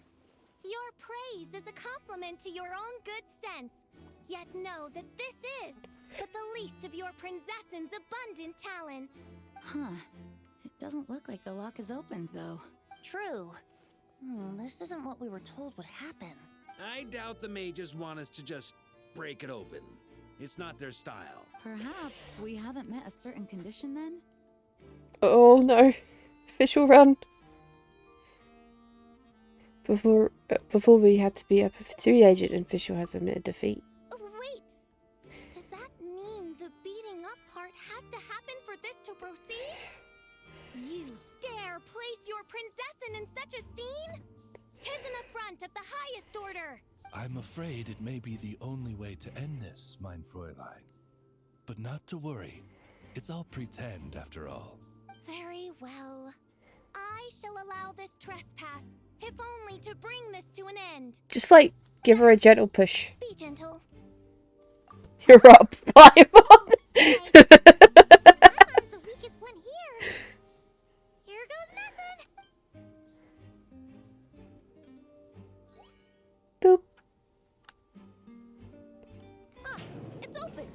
Your praise is a compliment to your own good sense. Yet know that this is but the least of your Prinzessin's abundant talents. Huh. It doesn't look like the lock is opened, though. True. This isn't what we were told would happen. I doubt the mages want us to just break it open. It's not their style. Perhaps we haven't met a certain condition then? Oh no. Official run. Before we had to be up if 3 agent official has admitted defeat. Oh, wait! Does that mean the beating up part has to happen for this to proceed? You dare place your princessin in such a scene? 'Tis an affront of the highest order! I'm afraid it may be the only way to end this, mein Fräulein. But not to worry. It's all pretend, after all. Very well. I shall allow this trespass, if only to bring this to an end. Just like give her a gentle push. Be gentle. You're up, Paimon. Paimon's the weakest one here. Here goes nothing. Boop. Ah, it's open.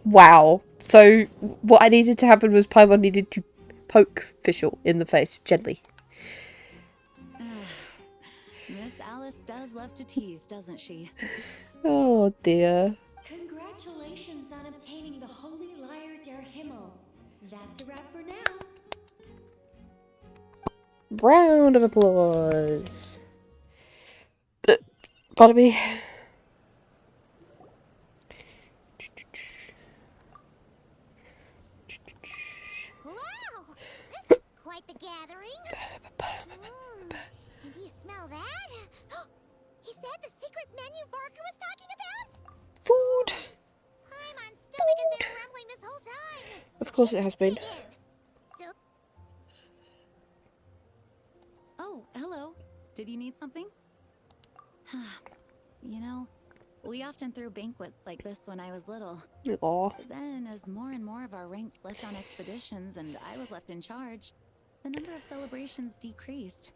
Wow. So what I needed to happen was Paimon needed to poke Fischl in the face gently. Miss Alice does love to tease, doesn't she? Oh dear. Congratulations on obtaining the Holy Lyre der Himmel. That's a wrap for now. Round of applause. Pardon me. Wow, this is quite the gathering. And do you smell that? He said the secret menu Barker was talking about? Food. Paimon's stomach has been rumbling this whole time. Of course it has been. Oh, hello. Did you need something? You know, we often threw banquets like this when I was little. Aw. But then, as more and more of our ranks left on expeditions and I was left in charge, the number of celebrations decreased.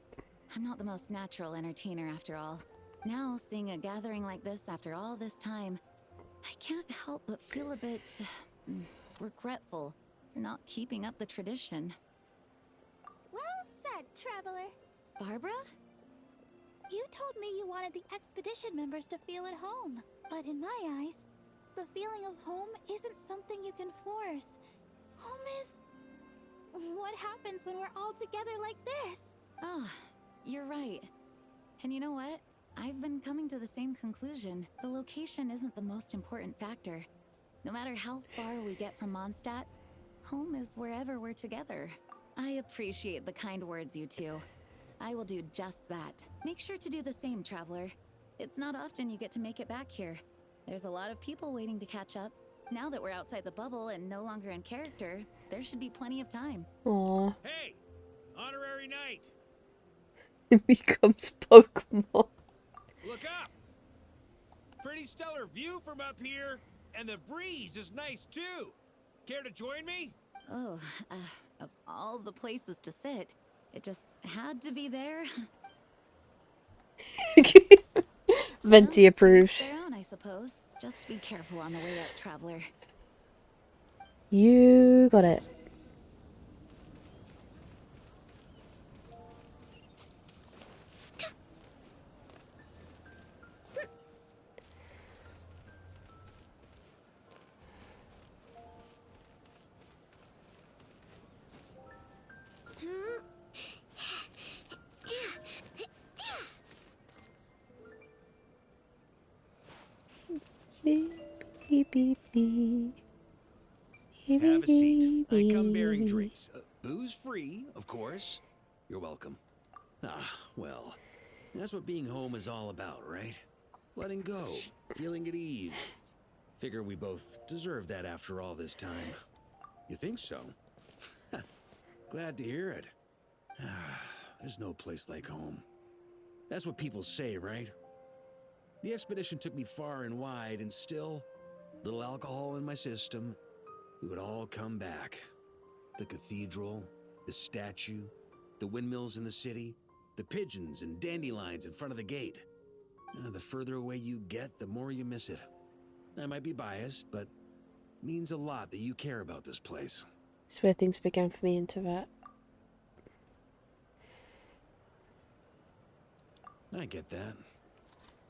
I'm not the most natural entertainer after all. Now, seeing a gathering like this after all this time, I can't help but feel a bit regretful for not keeping up the tradition. Well said, traveler. Barbara? You told me you wanted the expedition members to feel at home. But in my eyes, the feeling of home isn't something you can force. Home is... what happens when we're all together like this? Ah, you're right. And you know what? I've been coming to the same conclusion. The location isn't the most important factor. No matter how far we get from Mondstadt, home is wherever we're together. I appreciate the kind words, you two. I will do just that. Make sure to do the same, traveler. It's not often you get to make it back here. There's a lot of people waiting to catch up. Now that we're outside the bubble and no longer in character, there should be plenty of time. Aww. Hey! Honorary knight! It becomes Pokemon. Look up! Pretty stellar view from up here, and the breeze is nice too. Care to join me? Oh, of all the places to sit, it just had to be there. Venti approves. Their own, I suppose. Just be careful on the way up, traveler. You got it. Beep, beep, beep, beep. Have a seat. I come bearing drinks. Booze free, of course. You're welcome. Ah, well, that's what being home is all about, right? Letting go, feeling at ease. Figure we both deserve that after all this time. You think so? Glad to hear it. There's no place like home. That's what people say, right? The expedition took me far and wide, and still, little alcohol in my system, it would all come back. The cathedral, the statue, the windmills in the city, the pigeons and dandelions in front of the gate. The further away you get, the more you miss it. I might be biased, but it means a lot that you care about this place. It's where things began for me in Tibet. I get that.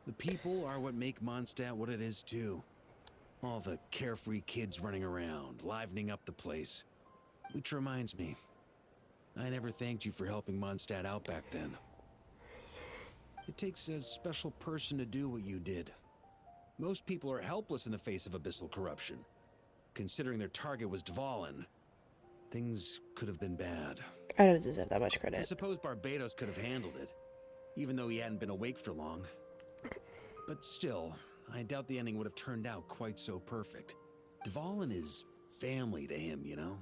The people are what make Mondstadt what it is, too. All the carefree kids running around, livening up the place. Which reminds me, I never thanked you for helping Mondstadt out back then. It takes a special person to do what you did. Most people are helpless in the face of abyssal corruption. Considering their target was Dvalin, things could have been bad. I don't deserve that much I credit. suppose Barbados could have handled it, even though he hadn't been awake for long. But still, I doubt the ending would have turned out quite so perfect. Dvalin is family to him, you know?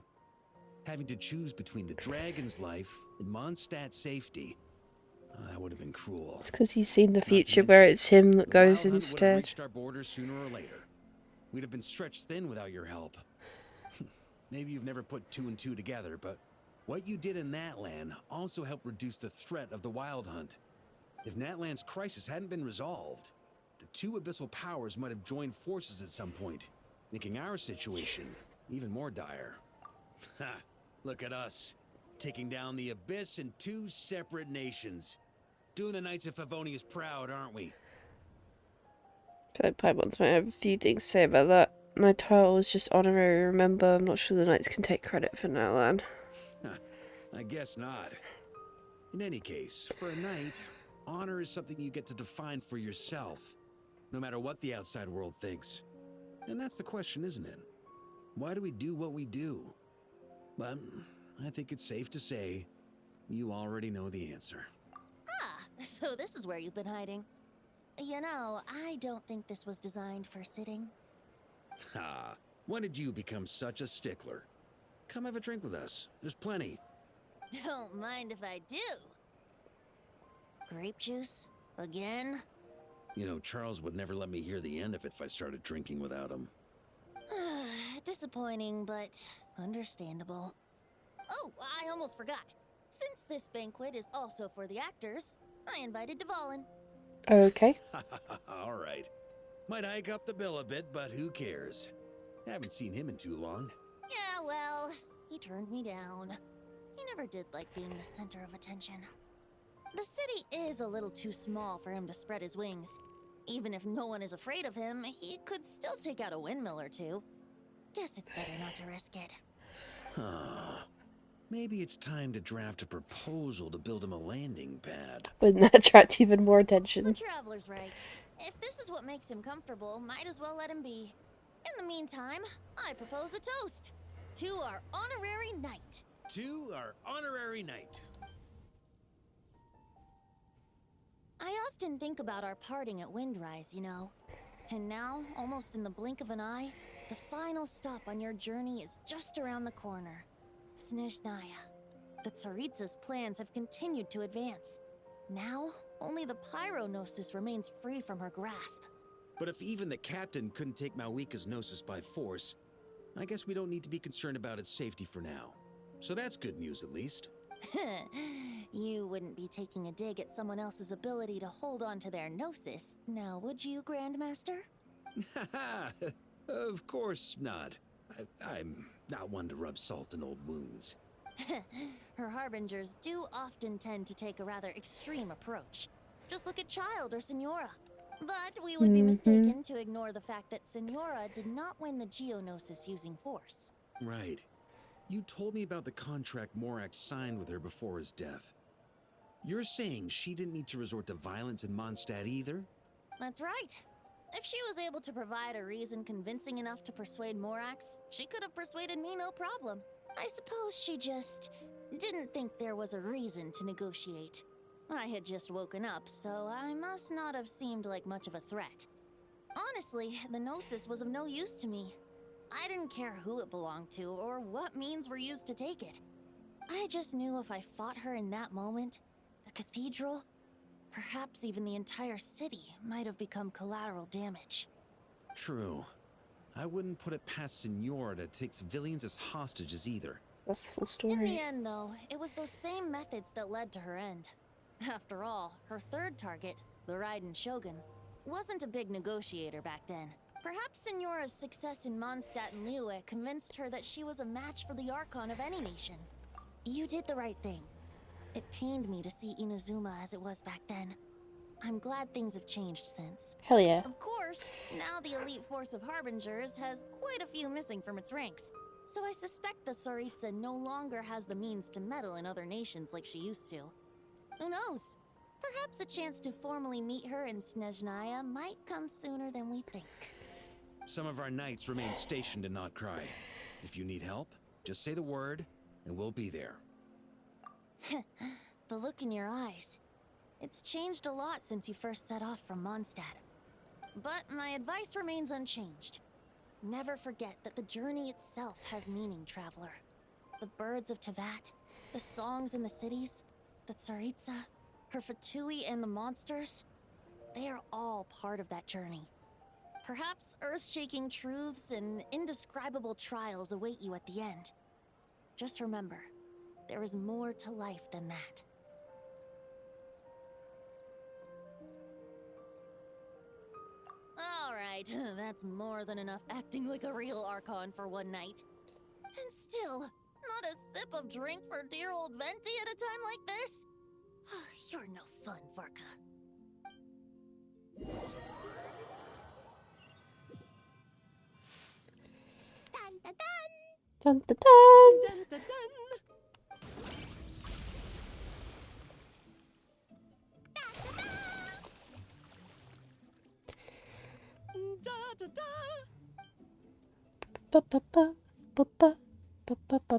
Having to choose between the dragon's life and Mondstadt's safety, that would have been cruel. It's because he's seen the future where it's him that goes Wild Hunt would have instead. reached our borders sooner or later. We'd have been stretched thin without your help. Maybe you've never put two and two together, but what you did in Natlan also helped reduce the threat of the Wild Hunt. If Natlan's crisis hadn't been resolved, the two abyssal powers might have joined forces at some point, making our situation even more dire. Ha! Look at us, taking down the Abyss in two separate nations. Doing the Knights of Favonius proud, aren't we? I feel like Paimons might have a few things to say about that. My title was just honorary remember. I'm not sure the Knights can take credit for Natlan. I guess not. In any case, for a knight, honor is something you get to define for yourself, no matter what the outside world thinks. And that's the question, isn't it? Why do we do what we do? But I think it's safe to say you already know the answer. Ah, so this is where you've been hiding. You know, I don't think this was designed for sitting. Ha! When did you become such a stickler? Come have a drink with us. There's plenty. Don't mind if I do. Grape juice? Again? You know, Charles would never let me hear the end of it if I started drinking without him. Disappointing, but understandable. Oh, I almost forgot. Since this banquet is also for the actors, I invited Dvalin. Okay. All right. Might hike up the bill a bit, but who cares? Haven't seen him in too long. Yeah, well, he turned me down. He never did like being the center of attention. The city is a little too small for him to spread his wings. Even if no one is afraid of him, he could still take out a windmill or two. Guess it's better not to risk it. Maybe it's time to draft a proposal to build him a landing pad. Wouldn't that attract even more attention? The Traveler's right. If this is what makes him comfortable, might as well let him be. In the meantime, I propose a toast to our honorary knight. To our honorary knight. I often think about our parting at Windrise, you know. And now, almost in the blink of an eye, the final stop on your journey is just around the corner. Snezhnaya. The Tsaritsa's plans have continued to advance. Now, only the Pyro-Gnosis remains free from her grasp. But if even the captain couldn't take Malwika's Gnosis by force, I guess we don't need to be concerned about its safety for now. So that's good news, at least. You wouldn't be taking a dig at someone else's ability to hold on to their Gnosis, now would you, Grandmaster? Of course not. I'm not one to rub salt in old wounds. Her harbingers do often tend to take a rather extreme approach. Just look at Child or Signora. But we would be mistaken to ignore the fact that Signora did not win the Geonosis using force. Right. You told me about the contract Morak signed with her before his death. You're saying she didn't need to resort to violence in Mondstadt either? That's right. If she was able to provide a reason convincing enough to persuade Morax, she could have persuaded me no problem. I suppose she just didn't think there was a reason to negotiate. I had just woken up, so I must not have seemed like much of a threat. Honestly, the Gnosis was of no use to me. I didn't care who it belonged to or what means were used to take it. I just knew if I fought her in that moment, the cathedral, perhaps even the entire city, might have become collateral damage. True. I wouldn't put it past Signora to take civilians as hostages either. That's the full story. In the end, though, it was those same methods that led to her end. After all, her third target, the Raiden Shogun, wasn't a big negotiator back then. Perhaps Signora's success in Mondstadt and Liyue convinced her that she was a match for the Archon of any nation. You did the right thing. It pained me to see Inazuma as it was back then. I'm glad things have changed since. Hell yeah. Of course, now the elite force of Harbingers has quite a few missing from its ranks. So I suspect the Tsaritsa no longer has the means to meddle in other nations like she used to. Who knows? Perhaps a chance to formally meet her in Snezhnaya might come sooner than we think. Some of our knights remain stationed in Not Cry. If you need help, just say the word, and we'll be there. The look in your eyes. It's changed a lot since you first set off from Mondstadt. But my advice remains unchanged. Never forget that the journey itself has meaning, traveler. The birds of Tevat, the songs in the cities, the Tsaritsa, her Fatui and the monsters, they are all part of that journey. Perhaps earth-shaking truths and indescribable trials await you at the end. Just remember, there is more to life than that. Alright, that's more than enough acting like a real Archon for one night. And still, not a sip of drink for dear old Venti at a time like this? You're no fun, Varka. Dun dun dun! Dun dun dun! Dun dun dun! Da da da! Ba ba ba ba ba ba ba ba ba ba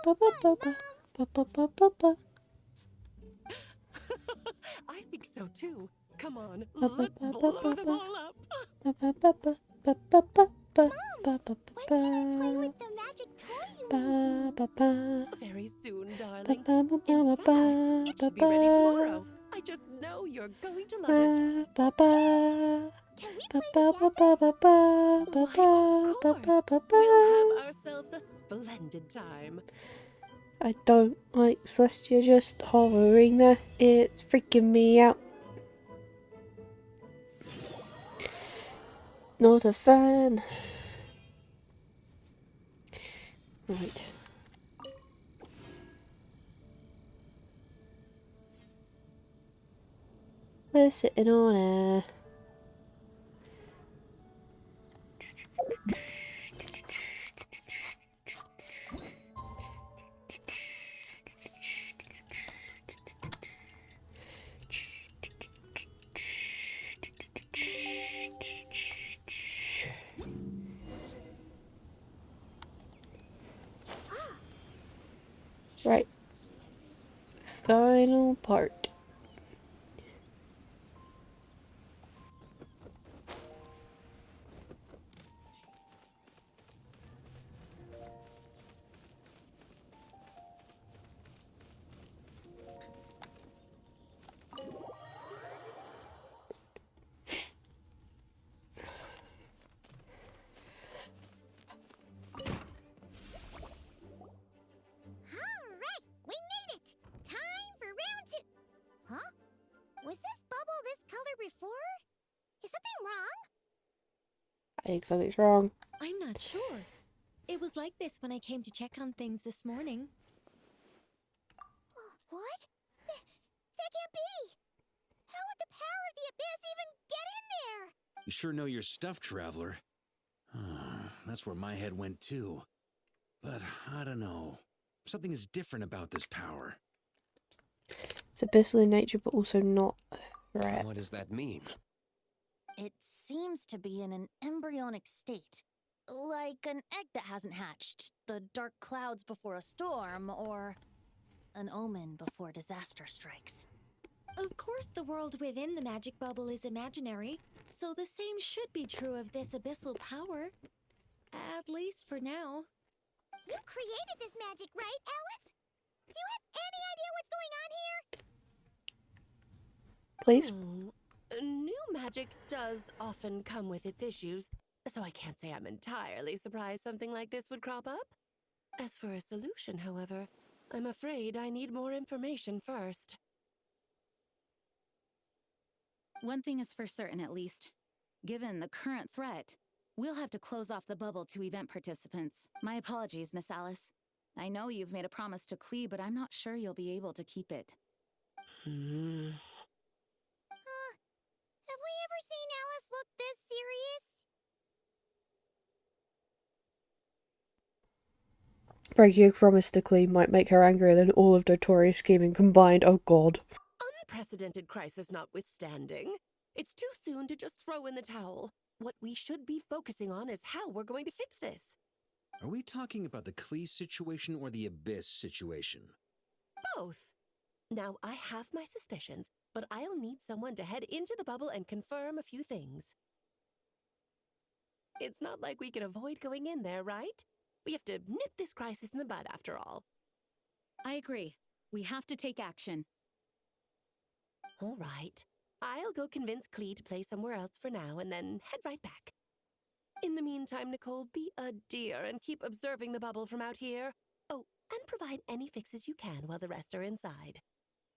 ba ba ba ba ba ba ba ba. I think so too. Come on, Ba ba let's ba blow ba them ba all up. ba ba ba ba ba ba ba ba ba ba When can I play with the magic toy you ba made? ba ba Very soon, ba darling. ba ba In ba fact, ba it ba should be ready tomorrow. I just know you're going to love it. ba ba. Can we Ba play ba ba together? ba ba ba Why, of ba ba course. ba ba. We'll have ourselves a splendid time. I don't like Celestia just hovering there. It's freaking me out. Not a fan. Right. We're sitting on a... Right. Final part. Alright, we made it! Time for round 2! Huh? Was this bubble this color before? Is something wrong? I think something's wrong. I'm not sure. It was like this when I came to check on things this morning. What? That can't be! How would the power of the abyss even get in there? You sure know your stuff, traveler. That's where my head went too. But I don't know. Something is different about this power. It's abyssal in nature, but also not a threat. What does that mean? It seems to be in an embryonic state. Like an egg that hasn't hatched, the dark clouds before a storm, or an omen before disaster strikes. Of course, the world within the magic bubble is imaginary, so the same should be true of this abyssal power. At least for now. You created this magic, right, Alice? Do you have any idea what's going on here? Please? New magic does often come with its issues, so I can't say I'm entirely surprised something like this would crop up. As for a solution, however, I'm afraid I need more information first. One thing is for certain, at least. Given the current threat, we'll have to close off the bubble to event participants. My apologies, Miss Alice. I know you've made a promise to Klee, but I'm not sure you'll be able to keep it. Have we ever seen Alice look this serious? Breaking a promise to Clee might make her angrier than all of Dotoria's scheming combined. Oh god. Unprecedented crisis notwithstanding, it's too soon to just throw in the towel. What we should be focusing on is how we're going to fix this. Are we talking about the Klee situation or the Abyss situation? Both. Now, I have my suspicions, but I'll need someone to head into the bubble and confirm a few things. It's not like we can avoid going in there, right? We have to nip this crisis in the bud, after all. I agree. We have to take action. All right. I'll go convince Klee to play somewhere else for now and then head right back. In the meantime, Nicole, be a dear and keep observing the bubble from out here. Oh, and provide any fixes you can while the rest are inside.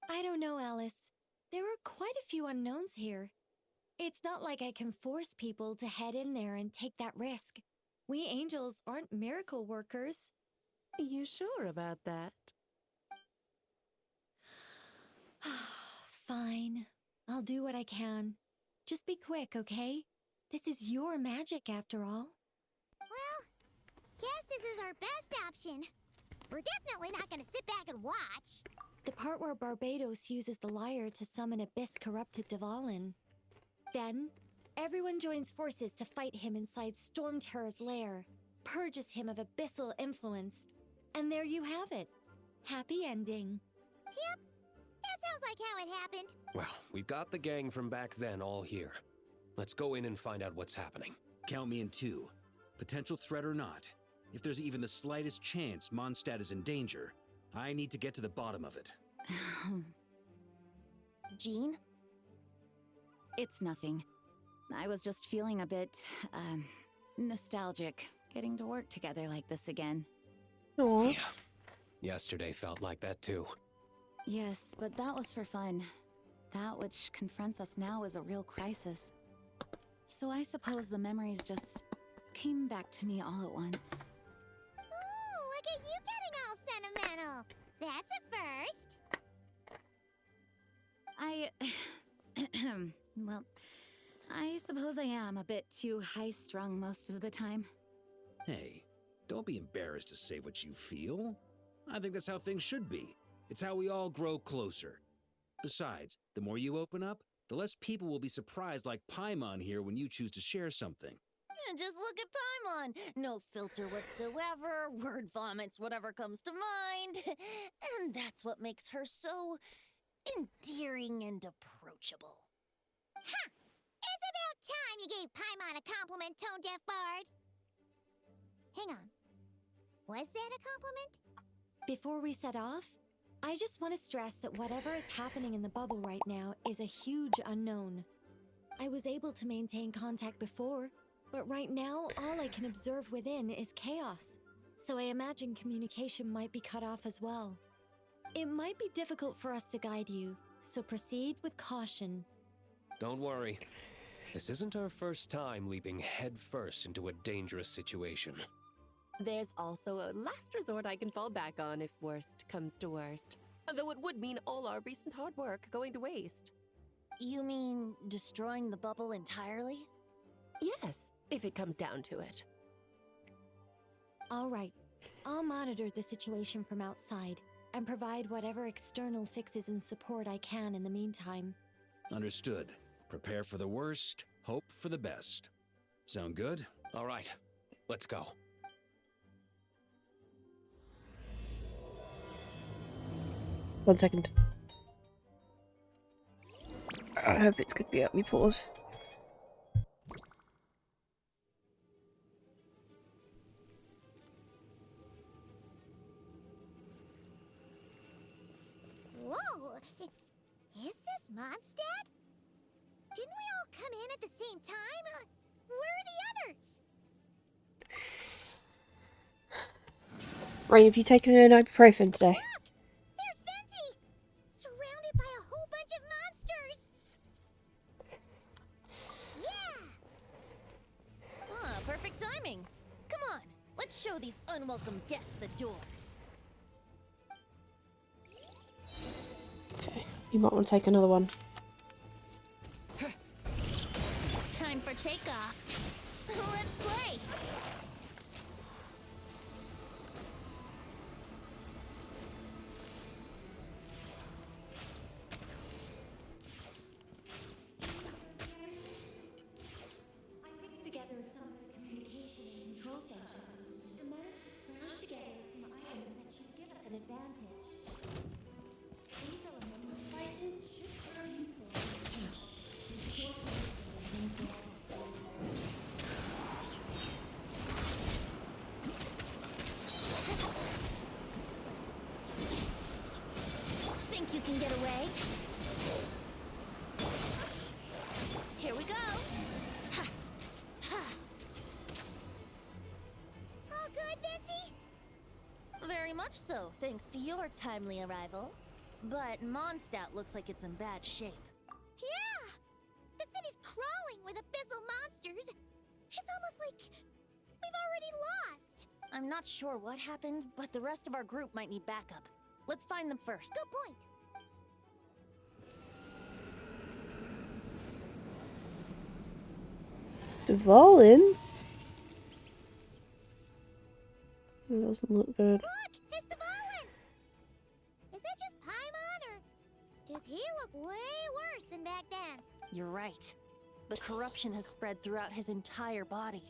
I don't know, Alice. There are quite a few unknowns here. It's not like I can force people to head in there and take that risk. We angels aren't miracle workers. You sure about that? Fine. I'll do what I can. Just be quick, okay? This is your magic, after all. Well, guess this is our best option. We're definitely not gonna sit back and watch. The part where Barbados uses the lyre to summon Abyss-corrupted Dvalin. Then, everyone joins forces to fight him inside Storm Terror's lair, purges him of abyssal influence, and there you have it. Happy ending. Yep, that sounds like how it happened. Well, we've got the gang from back then all here. Let's go in and find out what's happening. Count me in too. Potential threat or not, if there's even the slightest chance Mondstadt is in danger, I need to get to the bottom of it. Jean? It's nothing. I was just feeling a bit, nostalgic, getting to work together like this again. Aww. Yeah. Yesterday felt like that too. Yes, but that was for fun. That which confronts us now is a real crisis. So I suppose the memories just came back to me all at once. Ooh, look at you getting all sentimental. That's a first. Well, I suppose I am a bit too high-strung most of the time. Hey, don't be embarrassed to say what you feel. I think that's how things should be. It's how we all grow closer. Besides, the more you open up, the less people will be surprised like Paimon here when you choose to share something. Just look at Paimon. No filter whatsoever, word vomits whatever comes to mind. And that's what makes her so endearing and approachable. Ha! It's about time you gave Paimon a compliment, tone-deaf bard. Hang on. Was that a compliment? Before we set off, I just want to stress that whatever is happening in the bubble right now is a huge unknown. I was able to maintain contact before, but right now all I can observe within is chaos, so I imagine communication might be cut off as well. It might be difficult for us to guide you, so proceed with caution. Don't worry. This isn't our first time leaping headfirst into a dangerous situation. There's also a last resort I can fall back on if worst comes to worst. Though it would mean all our recent hard work going to waste. You mean destroying the bubble entirely? Yes, if it comes down to it. All right, I'll monitor the situation from outside and provide whatever external fixes and support I can in the meantime. Understood. Prepare for the worst, hope for the best. Sound good? All right, let's go. One second. I hope it's good to be at me pause. Whoa! Is this Mondstadt? Didn't we all come in at the same time? Where are the others? Rain, have you taken an ibuprofen today? There's Venti! Surrounded by a whole bunch of monsters! Yeah! Ah, perfect timing. Come on, let's show these unwelcome guests the door. Okay, you might want to take another one. Time for takeoff. Let's play. advantage. These elemental devices should prove useful in the pinch. These short means Think you can get away? Here we go! Ha! Ha! All good, Vincy? Very much so, thanks to your timely arrival. But Mondstadt looks like it's in bad shape. Yeah! The city's crawling with abyssal monsters. It's almost like we've already lost. I'm not sure what happened, but the rest of our group might need backup. Let's find them first. Good point. Dvalin? It doesn't look good. Look! It's Dvalin! Is that just Paimon, or does he look way worse than back then? You're right. The corruption has spread throughout his entire body.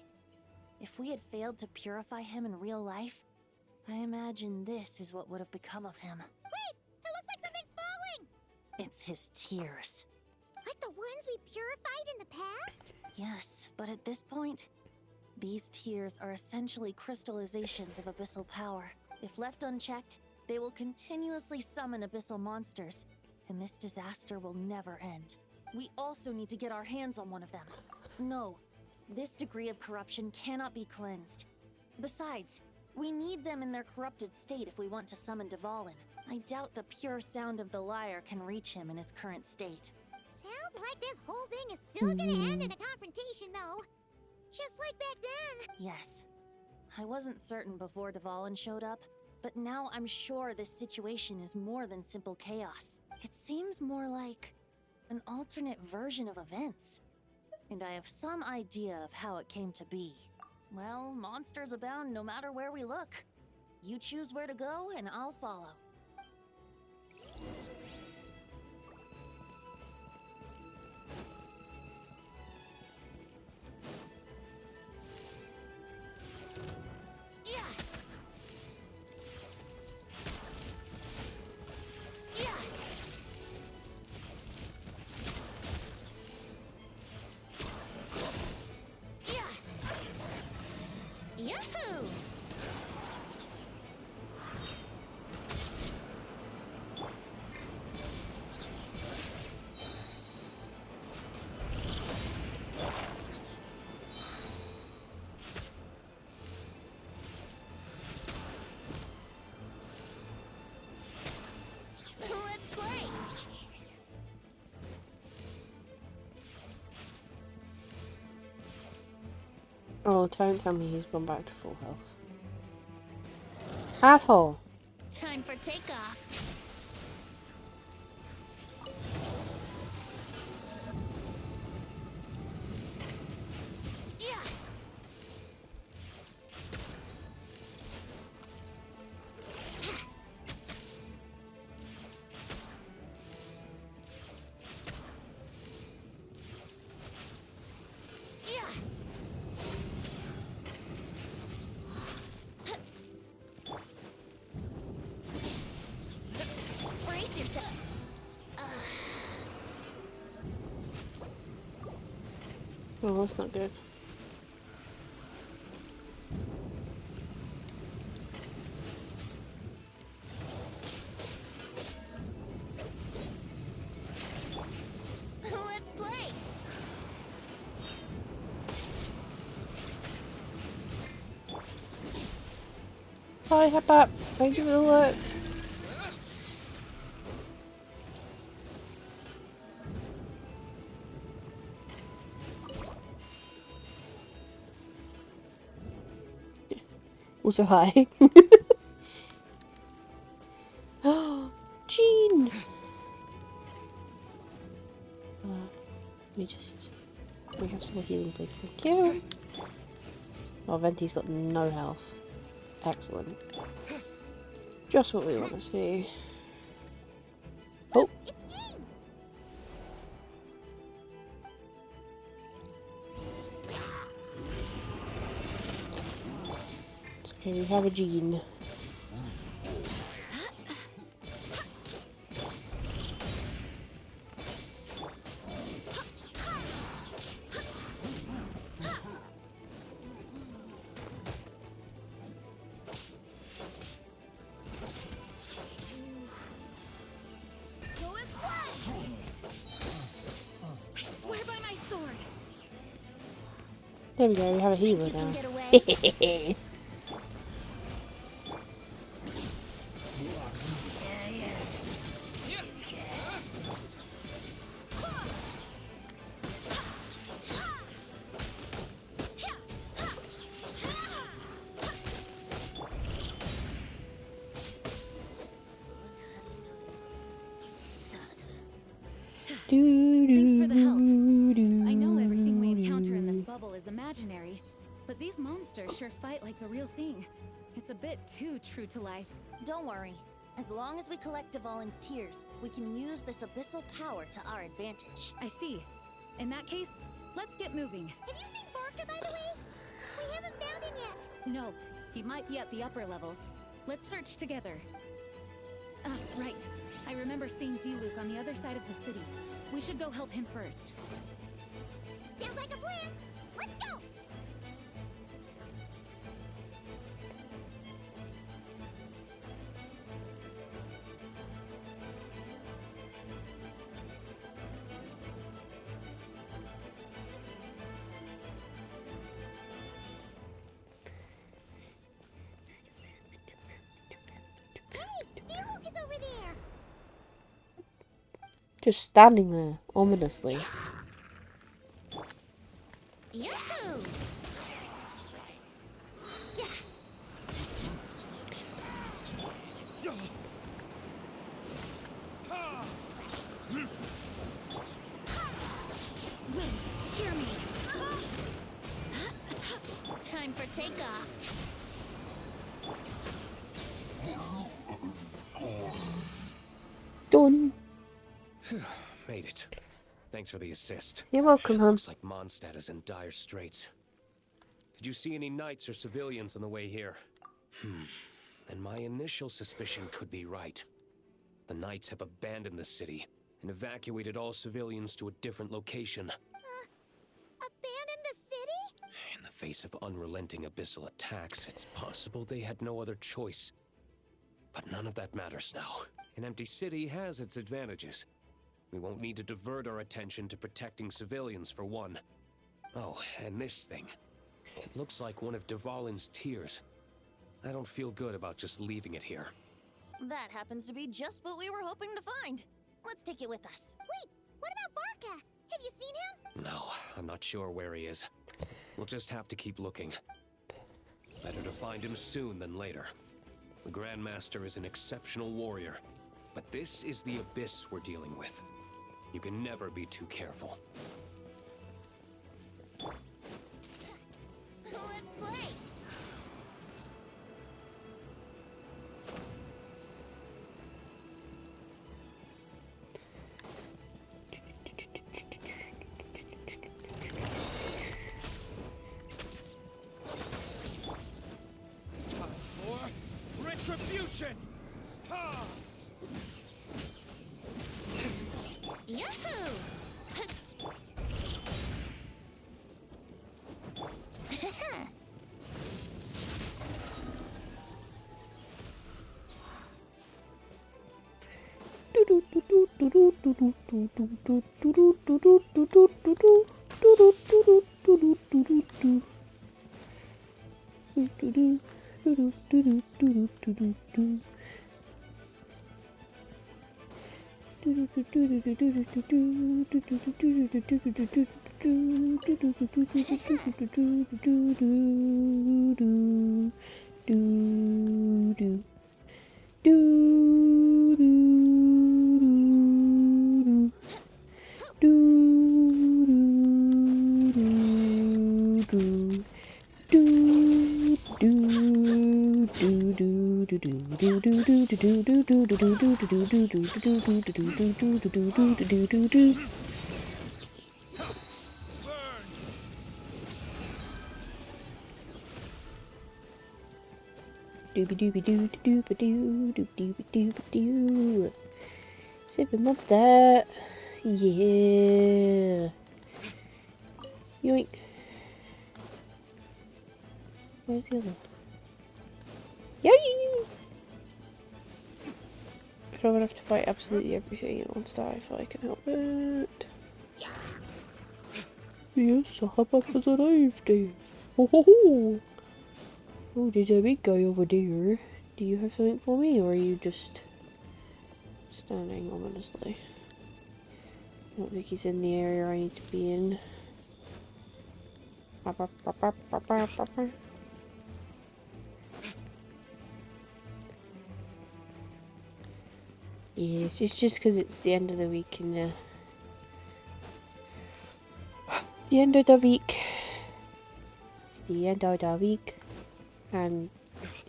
If we had failed to purify him in real life, I imagine this is what would have become of him. Wait! It looks like something's falling! It's his tears. Like the ones we purified in the past? Yes, but at this point, these tears are essentially crystallizations of abyssal power. If left unchecked, they will continuously summon abyssal monsters, and this disaster will never end. We also need to get our hands on one of them. No, this degree of corruption cannot be cleansed. Besides, we need them in their corrupted state if we want to summon Dvalin. I doubt the pure sound of the lyre can reach him in his current state. Sounds like this whole thing is still gonna end in a confrontation, though. Just like back then. Yes. I wasn't certain before Dvalin showed up, but now I'm sure this situation is more than simple chaos. It seems more like an alternate version of events. And I have some idea of how it came to be. Well, monsters abound no matter where we look. You choose where to go, and I'll follow. Yahoo! Let's play! Oh, don't tell me he's gone back to full health. Asshole! Time for takeoff. Yeah. Brace yourself. Oh, that's not good. Let's play. Hi, hop up. Thank you for the alert. Also, hi. Oh, Jean! We have some more healing, please. Thank you. Oh, Venti's got no health. Excellent. Just what we want to see. Oh! It's okay, we have a Jean. There we go, we have a healer now. Thanks for the help. I know everything we encounter in this bubble is imaginary, but these monsters sure fight like the real thing. It's a bit too true to life. Don't worry. As long as we collect Dvalin's tears, we can use this abyssal power to our advantage. I see. In that case, let's get moving. Have you seen Barca, by the way? We haven't found him yet. No, he might be at the upper levels. Let's search together. Right. I remember seeing D-Luke on the other side of the city. We should go help him first. Sounds like a plan. Let's go! Hey, D-Luke is over there! Just standing there, ominously. Yahoo! Yeah. Wind, hear me. Time for takeoff. Done. Made it. Thanks for the assist. You're welcome, hon. Looks like Mondstadt is in dire straits. Did you see any knights or civilians on the way here? Then my initial suspicion could be right. The knights have abandoned the city and evacuated all civilians to a different location. Abandon the city? In the face of unrelenting abyssal attacks, it's possible they had no other choice. But none of that matters now. An empty city has its advantages. We won't need to divert our attention to protecting civilians, for one. Oh, and this thing. It looks like one of Dvalin's tears. I don't feel good about just leaving it here. That happens to be just what we were hoping to find. Let's take it with us. Wait, what about Barca? Have you seen him? No, I'm not sure where he is. We'll just have to keep looking. Better to find him soon than later. The Grandmaster is an exceptional warrior, but this is the abyss we're dealing with. You can never be too careful. Let's play! Time for retribution! Ha! Yahoo! Dooby-dooby-doo-dooby-doo-dooby-doo-doo-doo. Super monster. Yeah. Yoink. Where's the other? Yay! I don't have to fight absolutely everything in one star if I can help it. Yes, a hop has arrived, Dave. Ho ho ho! Oh, there's a big guy over there. Do you have something for me, or are you just standing ominously? I don't think he's in the area I need to be in. Yes, it's just because it's the end of the week and the end of the week. It's the end of the week, and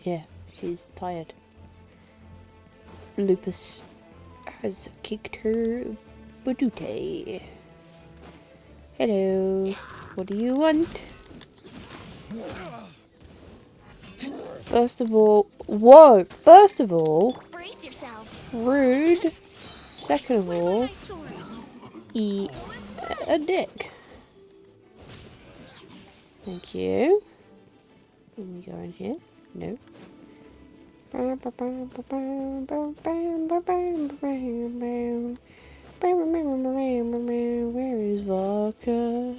yeah, she's tired. Lupus has kicked her badute. Hello, what do you want? First of all, whoa! First of all, Brace yourself. rude. Second of all, eat a dick. Thank you. Can we go in here? No. Where is Vodka?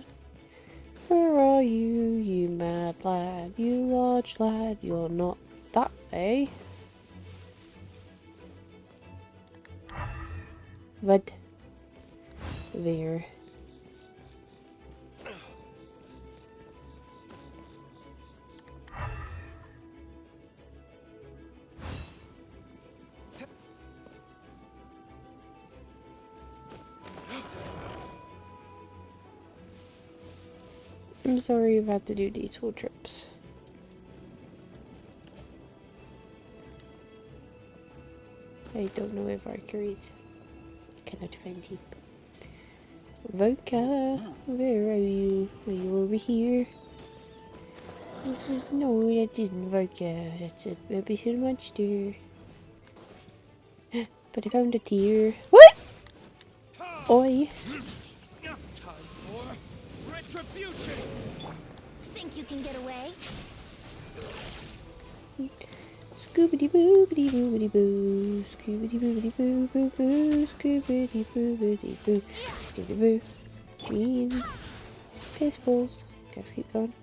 Where are you, you mad lad? You large lad, you're not that way. What? There. I'm sorry you've had to do detour trips. I don't know where Varker is. Cannot find him. Vodka, where are you? Are you over here? No, that isn't Vodka. That's a rubbish monster. But I found a tear. What? Oi. Time for retribution. Think you can get away? Scoobity boobity boobity boo. Scoobity boobity boo boo boo. Scoobity boobity boo. Scoobity boo. Gene. Pistols. Guys, keep going.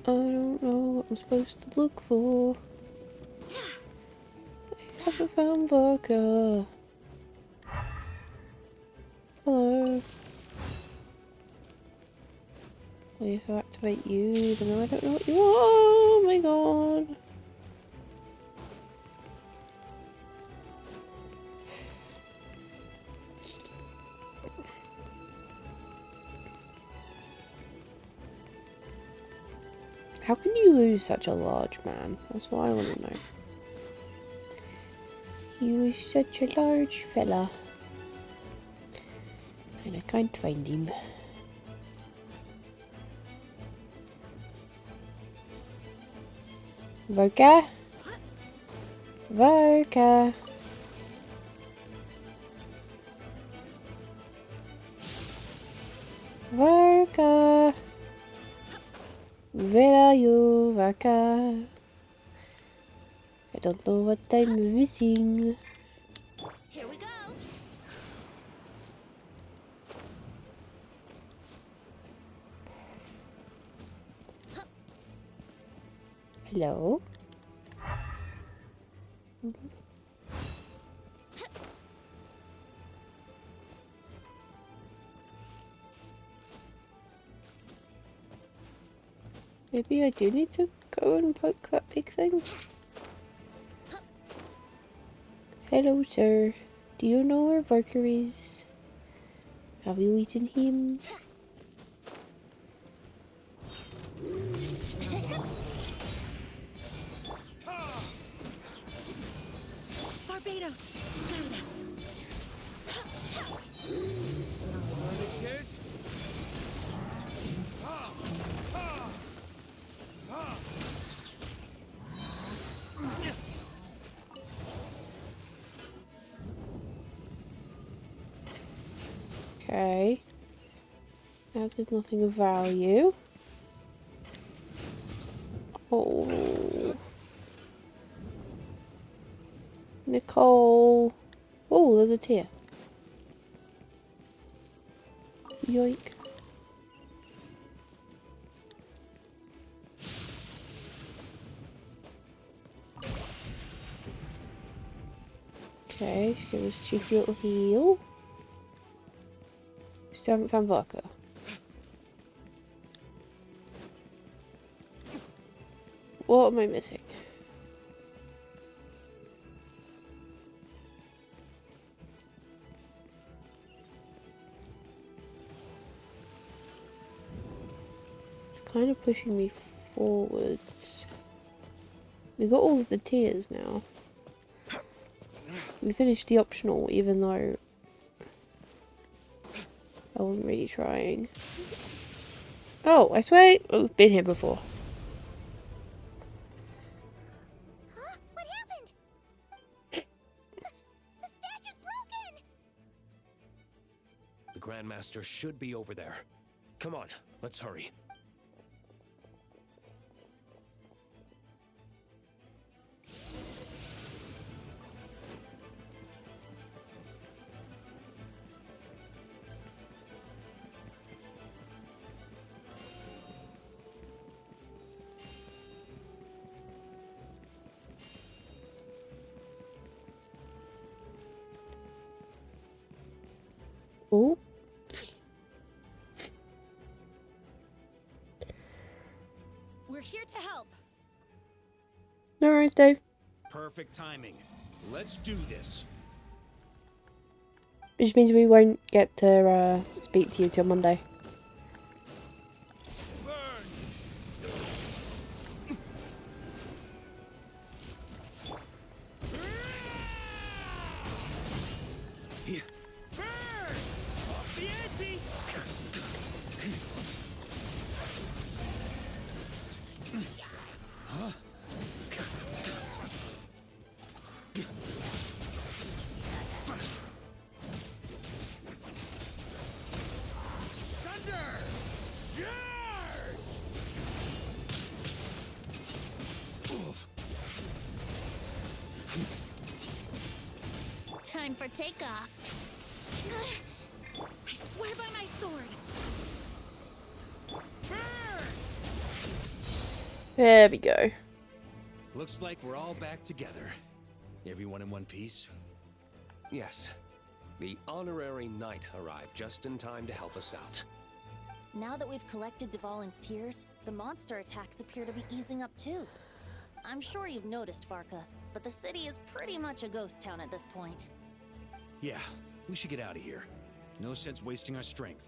I don't know what I'm supposed to look for. I haven't found Vodka. Hello. Well, you have to activate you, even though I don't know what you are. Oh my god. How can you lose such a large man? That's what I want to know. He was such a large fella. And I can't find him. Vodka? Vodka? Vodka? Where are you, Vodka? I don't know what I'm missing. Here we go. Hello? Maybe I do need to go and poke that big thing. Hello, sir. Do you know where Varker is? Have you eaten him? Barbados, guide us. Okay. Now there's nothing of value. Oh. Nicole. Oh, there's a tear. Yoink. Okay, she gives us a cheeky little heal. Still haven't found vodka. What am I missing? It's kind of pushing me forwards. We got all of the tiers now. We finished the optional, even though I wasn't really trying. Oh, I swear I've been here before. Huh? What happened? The statue's broken! The Grandmaster should be over there. Come on, let's hurry. Oh. We're here to help. No worries, Dave. Perfect timing. Let's do this. Which means we won't get to speak to you till Monday. Time for takeoff. I swear by my sword. There we go. Looks like we're all back together. Everyone in one piece? Yes. The honorary knight arrived just in time to help us out. Now that we've collected Dvalin's tears, the monster attacks appear to be easing up too. I'm sure you've noticed, Varka, but the city is pretty much a ghost town at this point. Yeah, we should get out of here. No sense wasting our strength.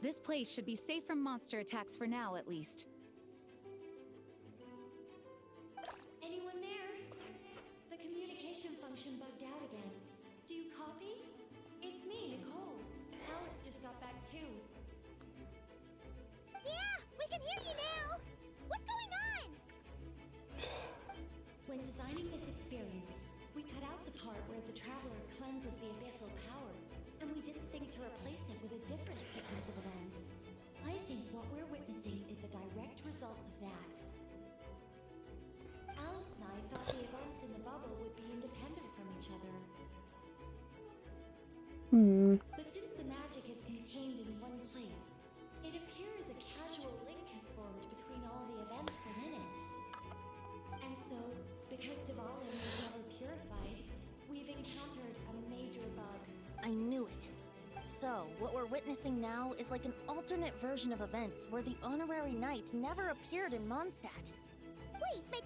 This place should be safe from monster attacks for now, at least. Anyone there? The communication function bugged out again. Do you copy? It's me, Nicole. Alice just got back too. Yeah, we can hear you now! What's going on? When designing this experience, we cut out the part where the traveler cleanses the abyssal power, and we didn't think to replace it with a different sequence of events. I think what we're witnessing is a direct result of that. Alice and I thought the events in the bubble would be independent from each other. But since the magic is contained in one place, it appears a casual link has formed between all the events within it. And so, because Dvalin was never purified, we've encountered a major bug. I knew it. So, what we're witnessing now is like an alternate version of events where the honorary knight never appeared in Mondstadt. Wait, but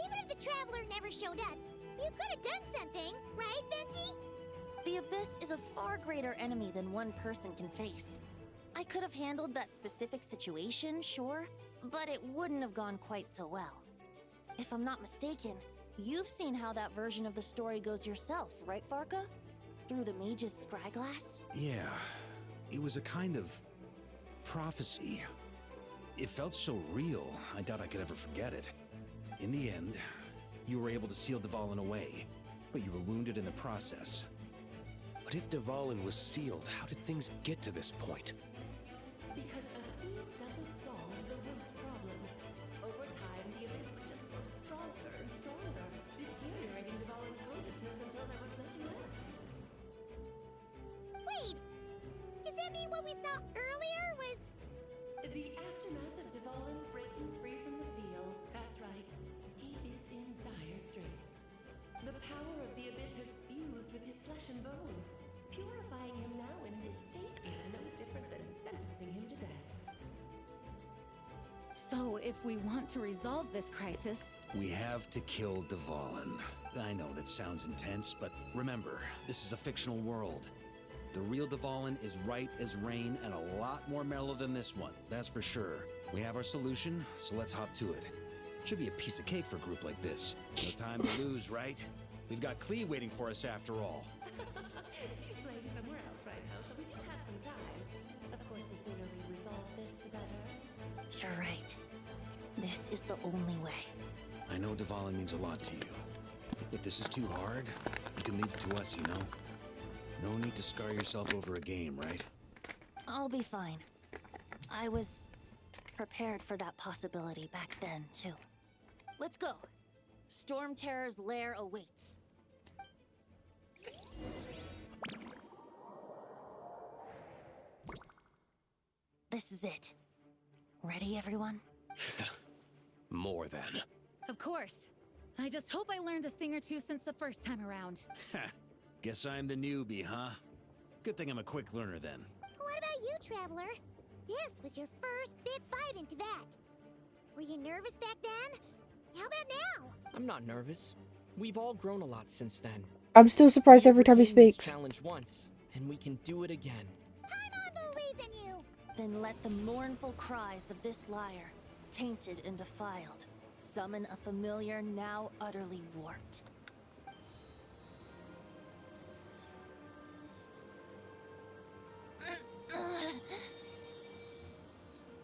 even if the traveler never showed up, you could have done something, right, Venti? The Abyss is a far greater enemy than one person can face. I could have handled that specific situation, sure, but it wouldn't have gone quite so well. If I'm not mistaken, you've seen how that version of the story goes yourself, right, Varka? Through the mage's scryglass? Yeah, it was a kind of prophecy. It felt so real, I doubt I could ever forget it. In the end, you were able to seal Dvalin away, but you were wounded in the process. But if Dvalin was sealed, how did things get to this point? Because a seal doesn't solve the root problem. Over time, the abyss would just grow stronger and stronger, deteriorating Dvalin's consciousness until there was nothing left. Wait! Does that mean what we saw earlier was... The aftermath of Dvalin breaking free from the seal. That's right. He is in dire straits. The power of the abyss has fused with his flesh and bones. Purifying him now in this state is no different than sentencing him to death. So, if we want to resolve this crisis, We have to kill Dvalin. I know that sounds intense, but remember, this is a fictional world. The real Dvalin is right as rain and a lot more mellow than this one, that's for sure. We have our solution, so let's hop to it. Should be a piece of cake for a group like this. No time to lose, right? We've got Klee waiting for us after all. She's playing somewhere else right now, so we do have some time. Of course, the sooner we resolve this, the better. You're right. This is the only way. I know Dvalin means a lot to you. If this is too hard, you can leave it to us, you know? No need to scar yourself over a game, right? I'll be fine. I was prepared for that possibility back then, too. Let's go. Storm Terror's lair awaits. This is it. Ready, everyone? More than. of course. I just hope I learned a thing or two since the first time around. Guess I'm the newbie, huh? Good thing I'm a quick learner then. What about you, Traveler? This was your first big fight in Tibet. Were you nervous back then? How about now? I'm not nervous. We've all grown a lot since then. I'm still surprised every time he Overcame this speaks. challenge once, and we can do it again. Paimon believes in you! Then let the mournful cries of this lyre, tainted and defiled, summon a familiar now utterly warped.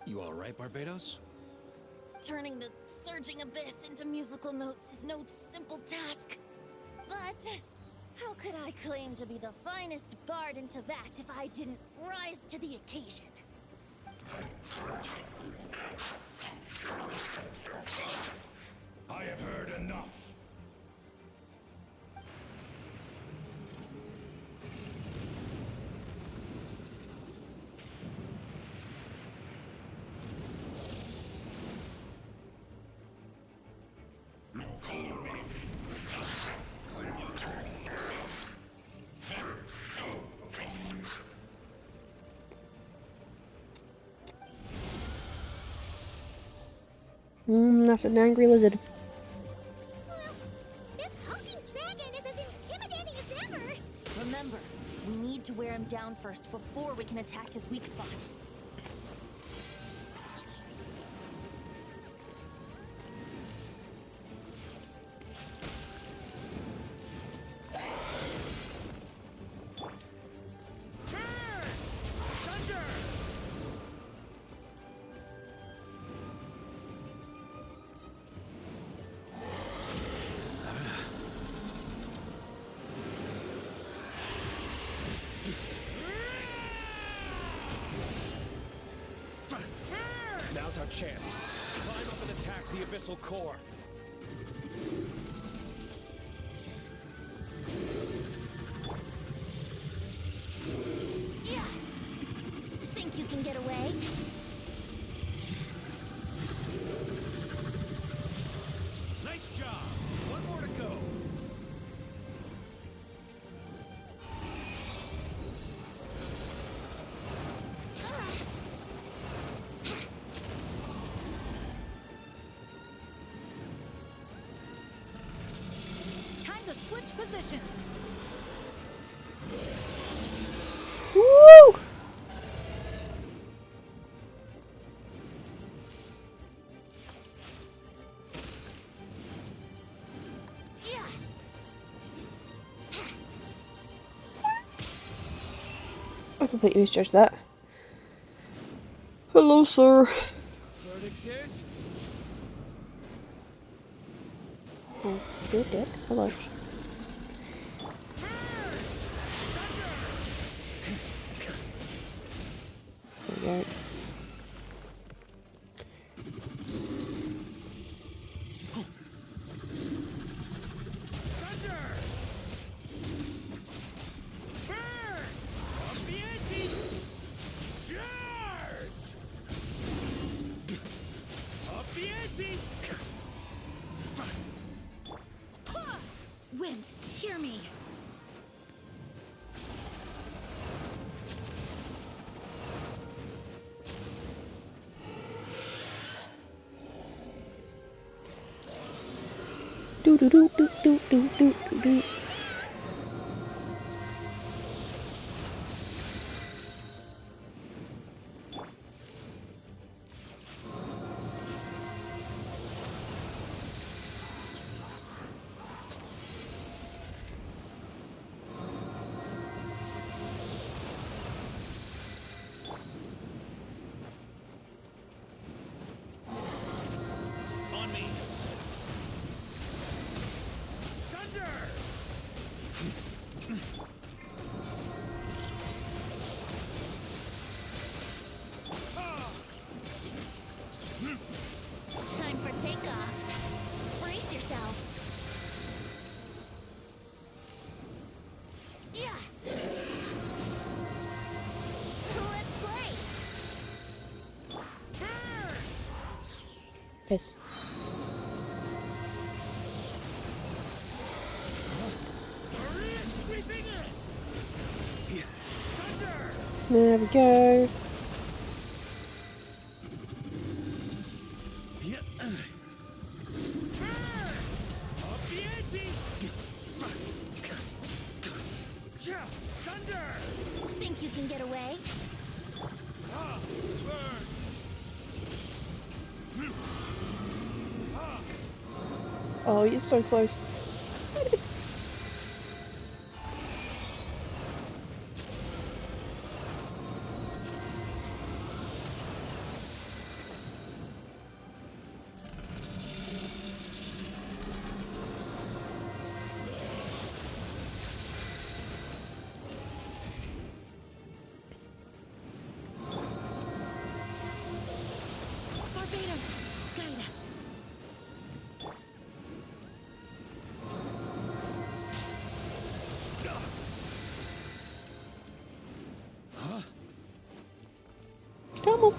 You alright, Barbados? Turning the surging abyss into musical notes is no simple task. But how could I claim to be the finest bard in Tibet if I didn't rise to the occasion? I have heard enough. That's an angry lizard. This hulking dragon is as intimidating as ever! Remember, we need to wear him down first before we can attack his weak spot. Now's our chance. Climb up and attack the abyssal core. Yeah! Think you can get away? Nice job! One more to go. Time to switch positions. Woo! Yeah! I completely misjudged that. Hello, sir. Verdict is... Oh, you're dead. Hello. There we go. Wind, hear me. Do do do do do do do do do. On me. Thunder! Time for takeoff. Brace yourself. Yeah. Let's play. Piss. There we go. Think you can get away? Oh, you're so close. Barbados, guide us. Come on.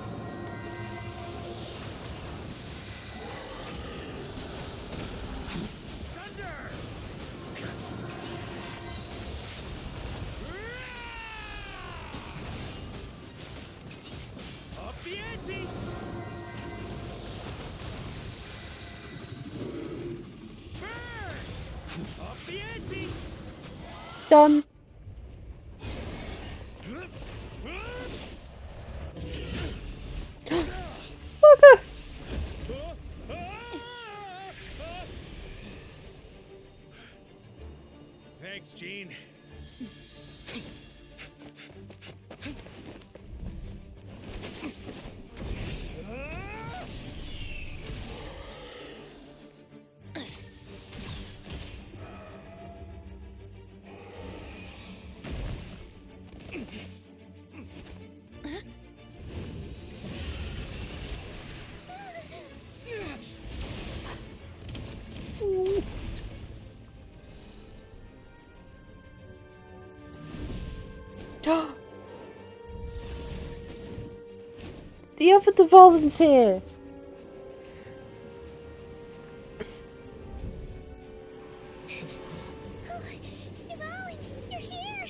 Done. Okay. Thanks, Gene. The other Dvalin's here. Dvalin, you're here!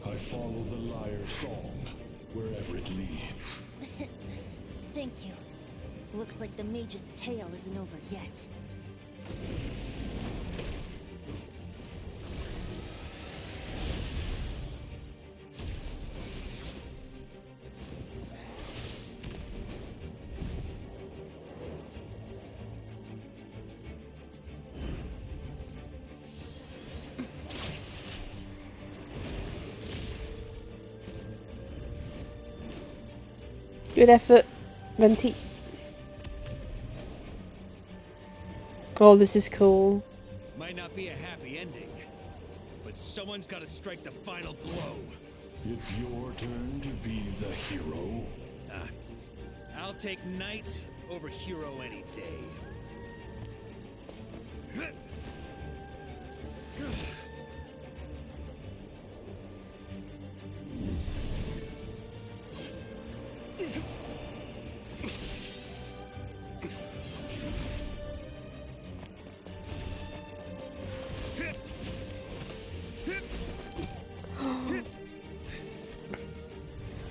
I follow the liar's song, wherever it leads. Thank you. Looks like the mage's tale isn't over yet. Good effort, Venti. Oh, this is cool. not be a happy ending, but someone's got to strike the final blow. It's your turn to be the hero. I'll take knight over hero any day.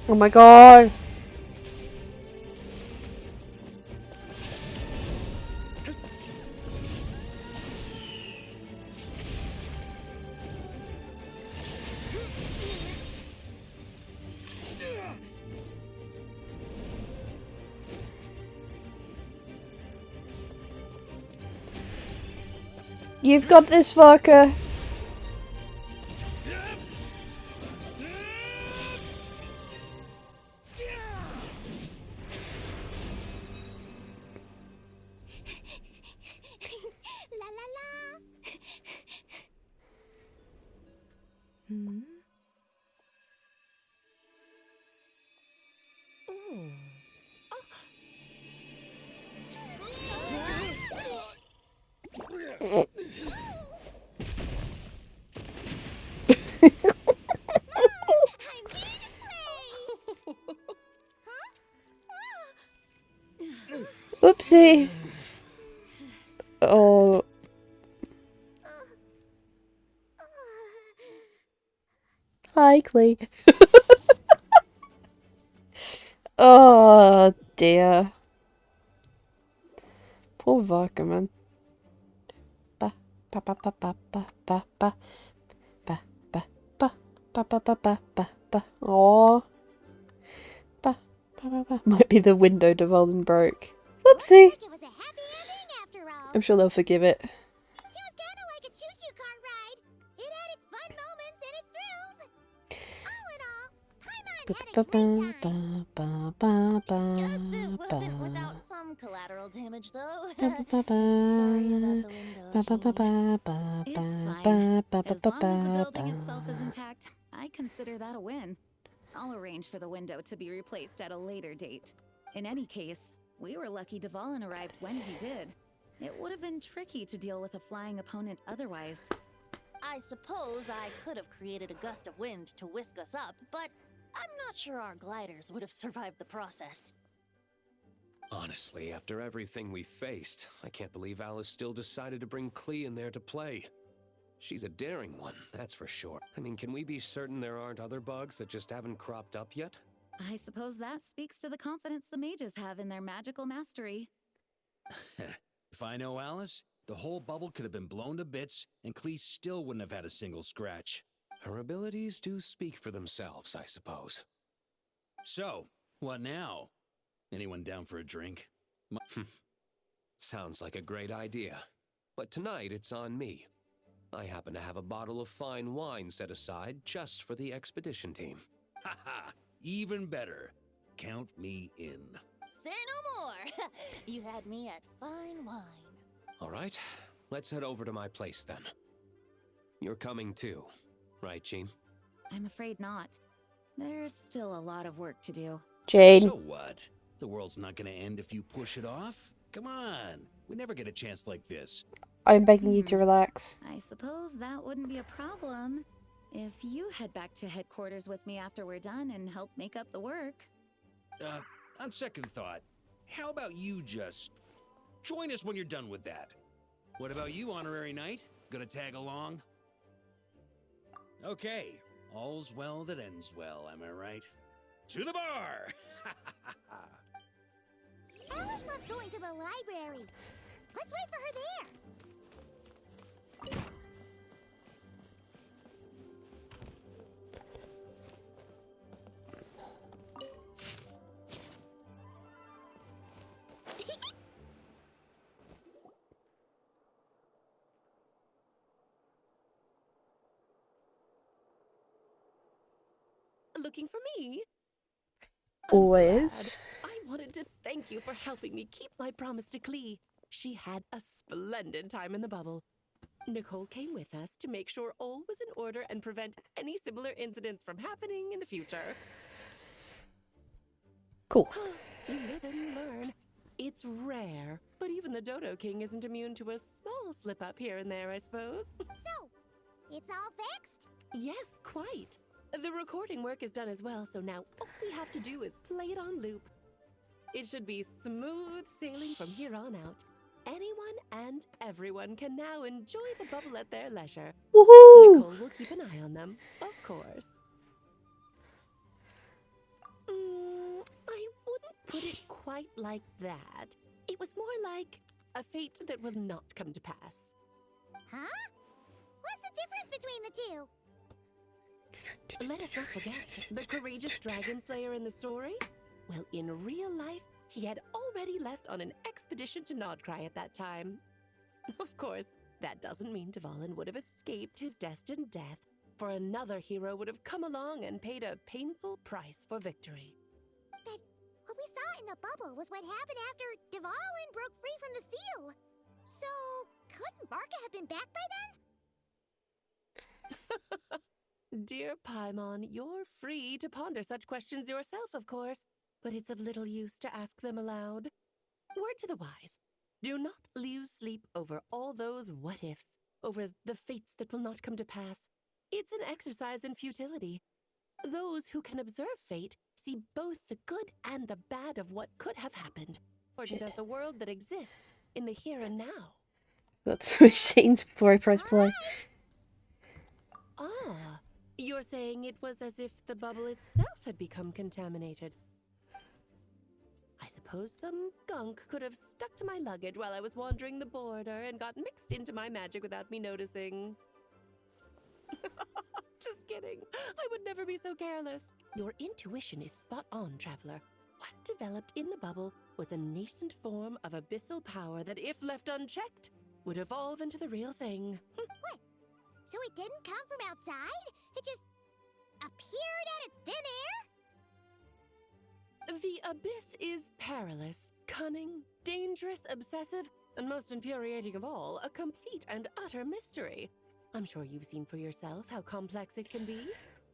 Oh my god! You've got this, Varka! La la la. Hmm? Oopsie! Oh. Hi, Clee. Oh dear. Poor Varka, man. Ba ba ba ba ba ba ba ba ba ba ba ba ba ba ba ba ba. Aww. Ba ba ba ba. Might be the window Devolin broke. Whoopsie. It was a happy ending after all. I'm sure they'll forgive it. It was kind of like a choo-choo car ride. It had its fun moments and its thrills. All in all, Paimon had a great time. Guess it wasn't without some collateral damage, though. Sorry about the window. It's fine. As long as the building itself is intact, I consider that a win. I'll arrange for the window to be replaced at a later date. In any case, we were lucky Devolin arrived when he did. It would have been tricky to deal with a flying opponent otherwise. I suppose I could have created a gust of wind to whisk us up, but I'm not sure our gliders would have survived the process. Honestly, after everything we faced, I can't believe Alice still decided to bring Clee in there to play. She's a daring one, that's for sure. I mean, can we be certain there aren't other bugs that just haven't cropped up yet? I suppose that speaks to the confidence the mages have in their magical mastery. If I know Alice, the whole bubble could have been blown to bits, and Clee still wouldn't have had a single scratch. Her abilities do speak for themselves, I suppose. So, what now? Anyone down for a drink? Sounds like a great idea. But tonight it's on me. I happen to have a bottle of fine wine set aside just for the expedition team. Haha, even better. Count me in. Say no more! You had me at fine wine. All right, let's head over to my place then. You're coming too, right, Jean? I'm afraid not. There's still a lot of work to do. Jane. So what? The world's not gonna end if you push it off? Come on, we never get a chance like this. I'm begging you to relax. I suppose that wouldn't be a problem if you head back to headquarters with me after we're done and help make up the work. On second thought, how about you just join us when you're done with that? What about you, Honorary Knight? Gonna tag along? Okay, all's well that ends well, am I right? To the bar! Alice loves going to the library. Let's wait for her there. Looking for me? Always. I wanted to thank you for helping me keep my promise to Clee. She had a splendid time in the bubble. Nicole came with us to make sure all was in order and prevent any similar incidents from happening in the future. Cool. You live and learn. It's rare, but even the Dodo King isn't immune to a small slip-up here and there, I suppose. So, it's all fixed? Yes, quite. The recording work is done as well, so now all we have to do is play it on loop. It should be smooth sailing from here on out. Anyone and everyone can now enjoy the bubble at their leisure. Woohoo! Nicole will keep an eye on them, of course. I wouldn't put it quite like that. It was more like a fate that will not come to pass. Huh? What's the difference between the two? Let us not forget the courageous dragon slayer in the story. Well, in real life, he had already left on an expedition to Nodcry at that time. Of course, that doesn't mean Dvalin would have escaped his destined death, for another hero would have come along and paid a painful price for victory. But what we saw in the bubble was what happened after Dvalin broke free from the seal. So, couldn't Barca have been back by then? Dear Paimon, you're free to ponder such questions yourself, of course, but it's of little use to ask them aloud. Word to the wise, do not lose sleep over all those what-ifs, over the fates that will not come to pass. It's an exercise in futility. Those who can observe fate see both the good and the bad of what could have happened, or does the world that exists in the here and now. Got to switch scenes before I press play. Ah, you're saying it was as if the bubble itself had become contaminated. I suppose some gunk could have stuck to my luggage while I was wandering the border and got mixed into my magic without me noticing. Just kidding. I would never be so careless. Your intuition is spot on, Traveler. What developed in the bubble was a nascent form of abyssal power that, if left unchecked, would evolve into the real thing. What? So it didn't come from outside? It just appeared out of thin air? The abyss is perilous, cunning, dangerous, obsessive, and most infuriating of all, a complete and utter mystery. I'm sure you've seen for yourself how complex it can be.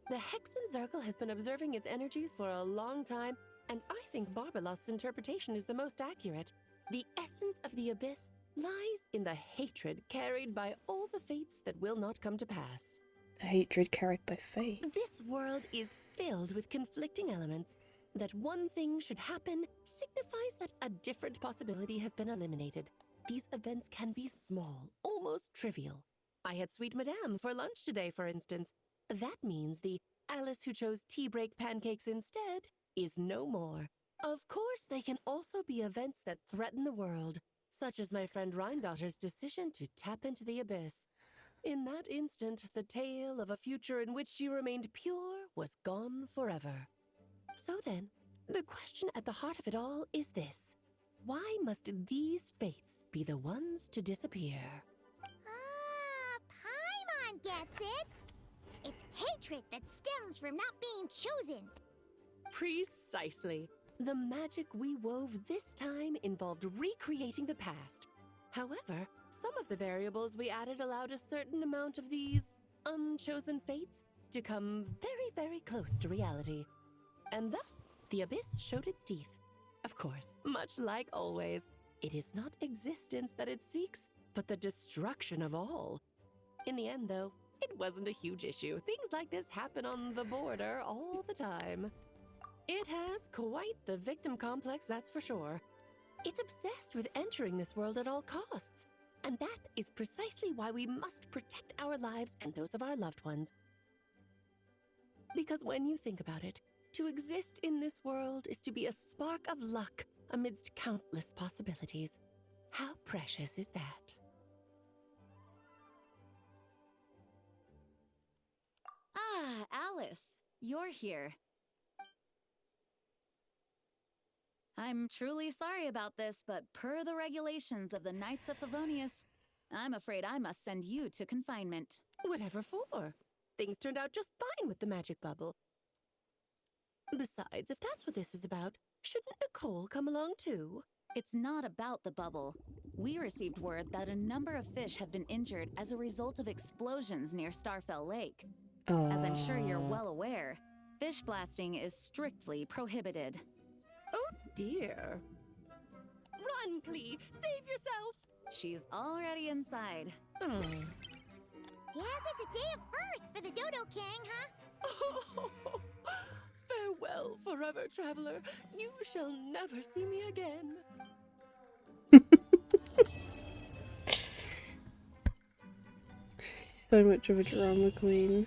The Hexen Circle has been observing its energies for a long time, and I think Barbalot's interpretation is the most accurate. The essence of the abyss lies in the hatred carried by all the fates that will not come to pass. The hatred carried by fate. This world is filled with conflicting elements. That one thing should happen signifies that a different possibility has been eliminated. These events can be small, almost trivial. I had Sweet Madame for lunch today, for instance. That means the Alice who chose tea break pancakes instead is no more. Of course, they can also be events that threaten the world, such as my friend Rhindotter's decision to tap into the abyss. In that instant, the tale of a future in which she remained pure was gone forever. So then, the question at the heart of it all is this. Why must these fates be the ones to disappear? Paimon gets it. It's hatred that stems from not being chosen. Precisely. The magic we wove this time involved recreating the past. However, some of the variables we added allowed a certain amount of these unchosen fates to come very, very close to reality. And thus, the abyss showed its teeth. Of course, much like always, it is not existence that it seeks, but the destruction of all. In the end, though, it wasn't a huge issue. Things like this happen on the border all the time. It has quite the victim complex, that's for sure. It's obsessed with entering this world at all costs. And that is precisely why we must protect our lives and those of our loved ones. Because when you think about it, to exist in this world is to be a spark of luck amidst countless possibilities. How precious is that? Ah, Alice, you're here. I'm truly sorry about this, but per the regulations of the Knights of Favonius, I'm afraid I must send you to confinement. Whatever for? Things turned out just fine with the magic bubble. Besides, if that's what this is about, shouldn't Nicole come along too? It's not about the bubble. We received word that a number of fish have been injured as a result of explosions near Starfell Lake. As I'm sure you're well aware, fish blasting is strictly prohibited. Oh dear. Run, Klee! Save yourself! She's already inside. Guess it's a day of first for the Dodo King, huh? Farewell, forever traveler. You shall never see me again. So much of a drama queen.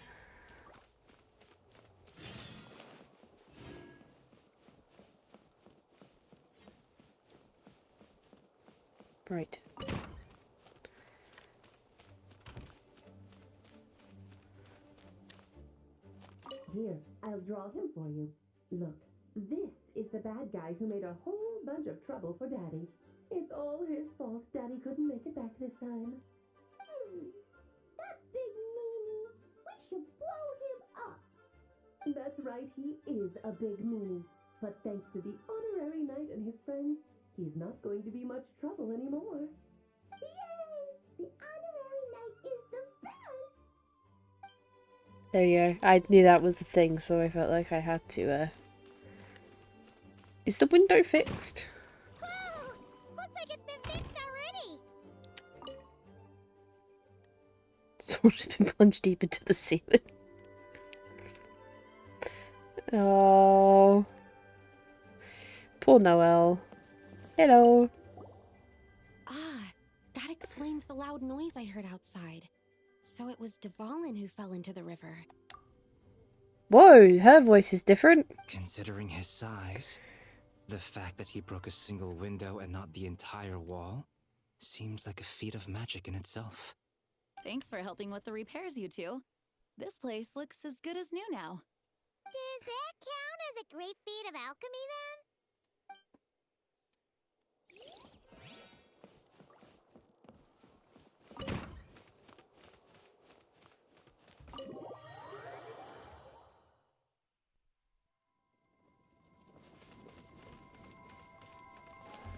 Right. Here, I'll draw him for you. Look, this is the bad guy who made a whole bunch of trouble for Daddy. It's all his fault Daddy couldn't make it back this time. That big meanie! We should blow him up! That's right, he is a big meanie. But thanks to the honorary knight and his friends, he's not going to be much trouble anymore. Yay! The honorary knight is the best! There you go. I knew that was a thing, so I felt like I had to, Is the window fixed? Whoa! Looks like it's been fixed already! It's all just been plunged deep into the ceiling. Oh. Poor Noelle. Hello. Ah, that explains the loud noise I heard outside. So it was Dvalin who fell into the river. Whoa, her voice is different. Considering his size, the fact that he broke a single window and not the entire wall seems like a feat of magic in itself. Thanks for helping with the repairs, you two. This place looks as good as new now. Does that count as a great feat of alchemy then?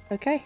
Okay.